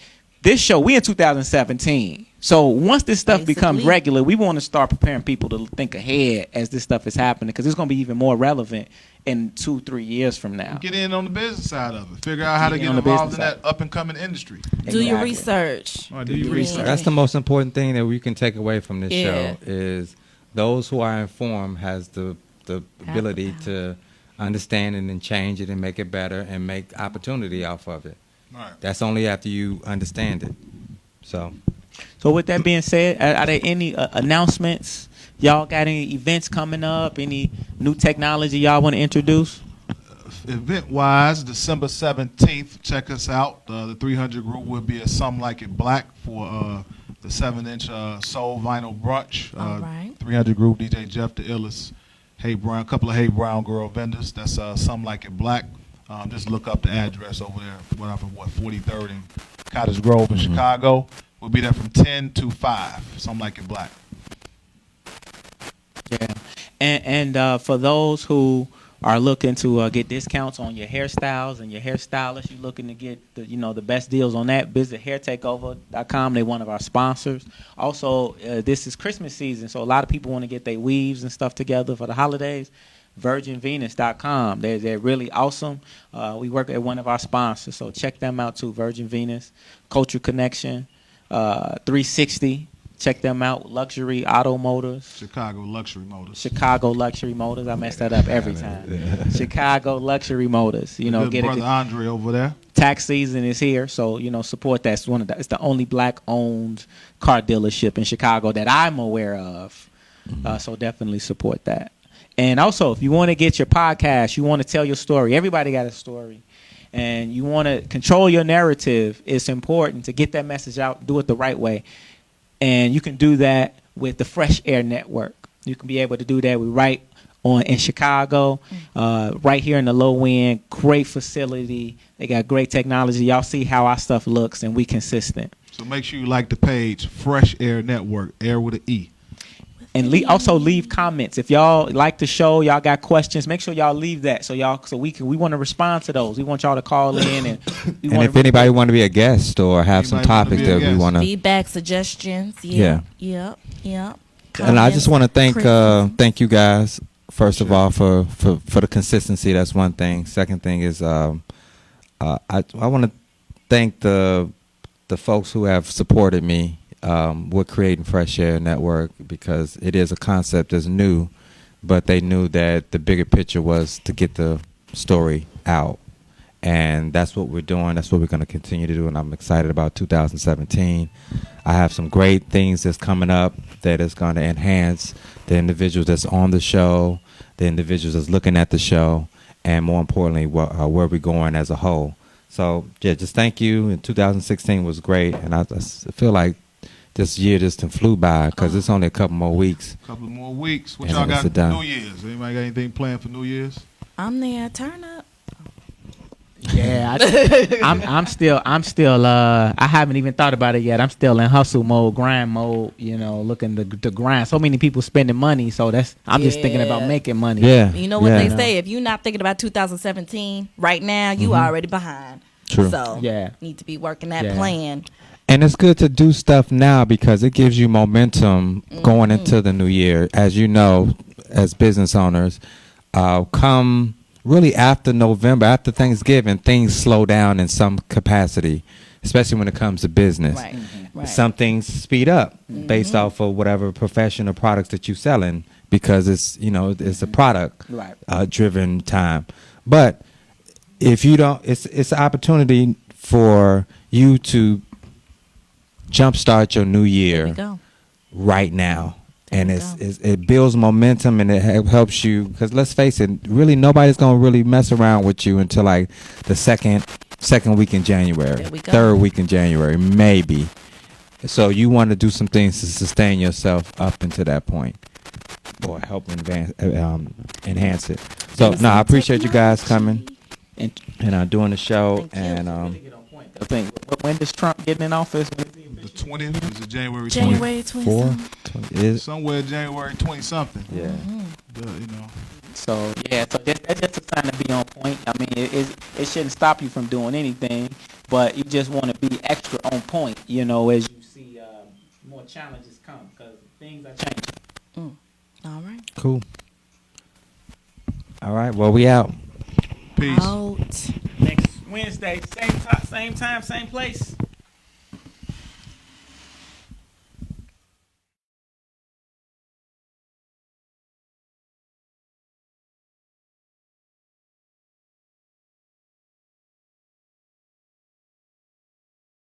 this show we in 2017. So once this stuff becomes Basically. regular, we want to start preparing people to think ahead as this stuff is happening because it's going to be even more relevant in 2-3 years from now. Get in on the business side of it. Figure out how to Get get on the involved in business that up and coming industry. Do your Exactly. research. All right, do your research. That's the most important thing that we can take away from this Yeah. show is those who are informed has the ability to understand and then change it and make it better and make opportunity off of it. All right. That's only after you understand it. So So with that being said, are there any announcements? Y'all got any events coming up? Any new technology y'all want to introduce? Event-wise, December 17th, check us out. The 300 group will be at Some Like It Black for the 7-inch soul vinyl brunch. All right. 300 group, DJ Jeff the Illest, Hey Brown, a couple of Hey Brown girl vendors. That's Some Like It Black. Just look up the address over there, 43rd and Cottage Grove in Chicago. We'll be there from 10 to 5. Some Like It Black. Yeah, and for those who are looking to get discounts on your hairstyles and your hairstylists, you're looking to get the best deals on that. Visit hairtakeover.com. They're one of our sponsors. Also, this is Christmas season, so a lot of people want to get their weaves and stuff together for the holidays. VirginVenus.com. They're really awesome. We work at one of our sponsors, so check them out too. Virgin Venus, Culture Connection, 360. Check them out. Luxury Auto Motors. Chicago Luxury Motors. Chicago Luxury Motors. I mess that up every time. Chicago Luxury Motors. Good Get brother it. Andre over there. Tax season is here, so support that. It's the only black-owned car dealership in Chicago that I'm aware of. So definitely support that. And also, if you want to get your podcast, you want to tell your story. Everybody got a story. And you want to control your narrative. It's important to get that message out, do it the right way. And you can do that with the Fresh Air Network. You can be able to do that. We're right in Chicago, right here in the low end. Great facility. They got great technology. Y'all see how our stuff looks, and we consistent. So make sure you like the page, Fresh Air Network, air with an E. And also leave comments. If y'all like the show, y'all got questions, make sure y'all leave that so we want to respond to those. We want y'all to call in and if anybody want to be a guest or have some topics that we want to feedback, suggestions. Yeah. Yep. And I just want to thank you guys first of Sure. all for the consistency. That's one thing. Second thing is I want to thank the folks who have supported me with creating Fresh Air Network, because it is a concept that's new, but they knew that the bigger picture was to get the story out. And that's what we're doing. That's what we're going to continue to do. And I'm excited about 2017. I have some great things that's coming up that is going to enhance the individuals that's on the show, the individuals that's looking at the show, and more importantly, where we're going as a whole. So, yeah, just thank you. And 2016 was great. And I feel like this year just flew by because it's only a couple more weeks. Couple more weeks. What And y'all then got it's for done. New Year's? Anybody got anything planned for New Year's? I'm there. Turn up. Yeah, I'm still. I haven't even thought about it yet. I'm still in hustle mode, grind mode. Looking to grind. So many people spending money, so I'm just thinking about making money. Yeah. You know what they say? If you're not thinking about 2017 right now, you already behind. True. So need to be working that plan. And it's good to do stuff now because it gives you momentum going into the new year. As you know, as business owners, come really after November, after Thanksgiving, things slow down in some capacity, especially when it comes to business. Right. Right. Some things speed up based off of whatever profession or products that you're selling, because it's a product driven time. But if you don't, it's an opportunity for you to jumpstart your new year right now. And it builds momentum, and it helps you, because let's face it, really nobody's going to really mess around with you until like the second week in January, third week in January, maybe. So you want to do some things to sustain yourself up until that point or help enhance it. So, I appreciate you guys coming. and doing the show. Thank you. And really get on point. I think when does Trump get in office? The 20th is it January 20th? January 4, 20th. is Somewhere January 20 something. yeah. You know. So that's just a sign to be on point. I mean, it shouldn't stop you from doing anything, but you just want to be extra on point. You know, as you see more challenges come because things are changing. All right. Cool. All right. Well, we out. Peace. Out. Next Wednesday, same time, same place.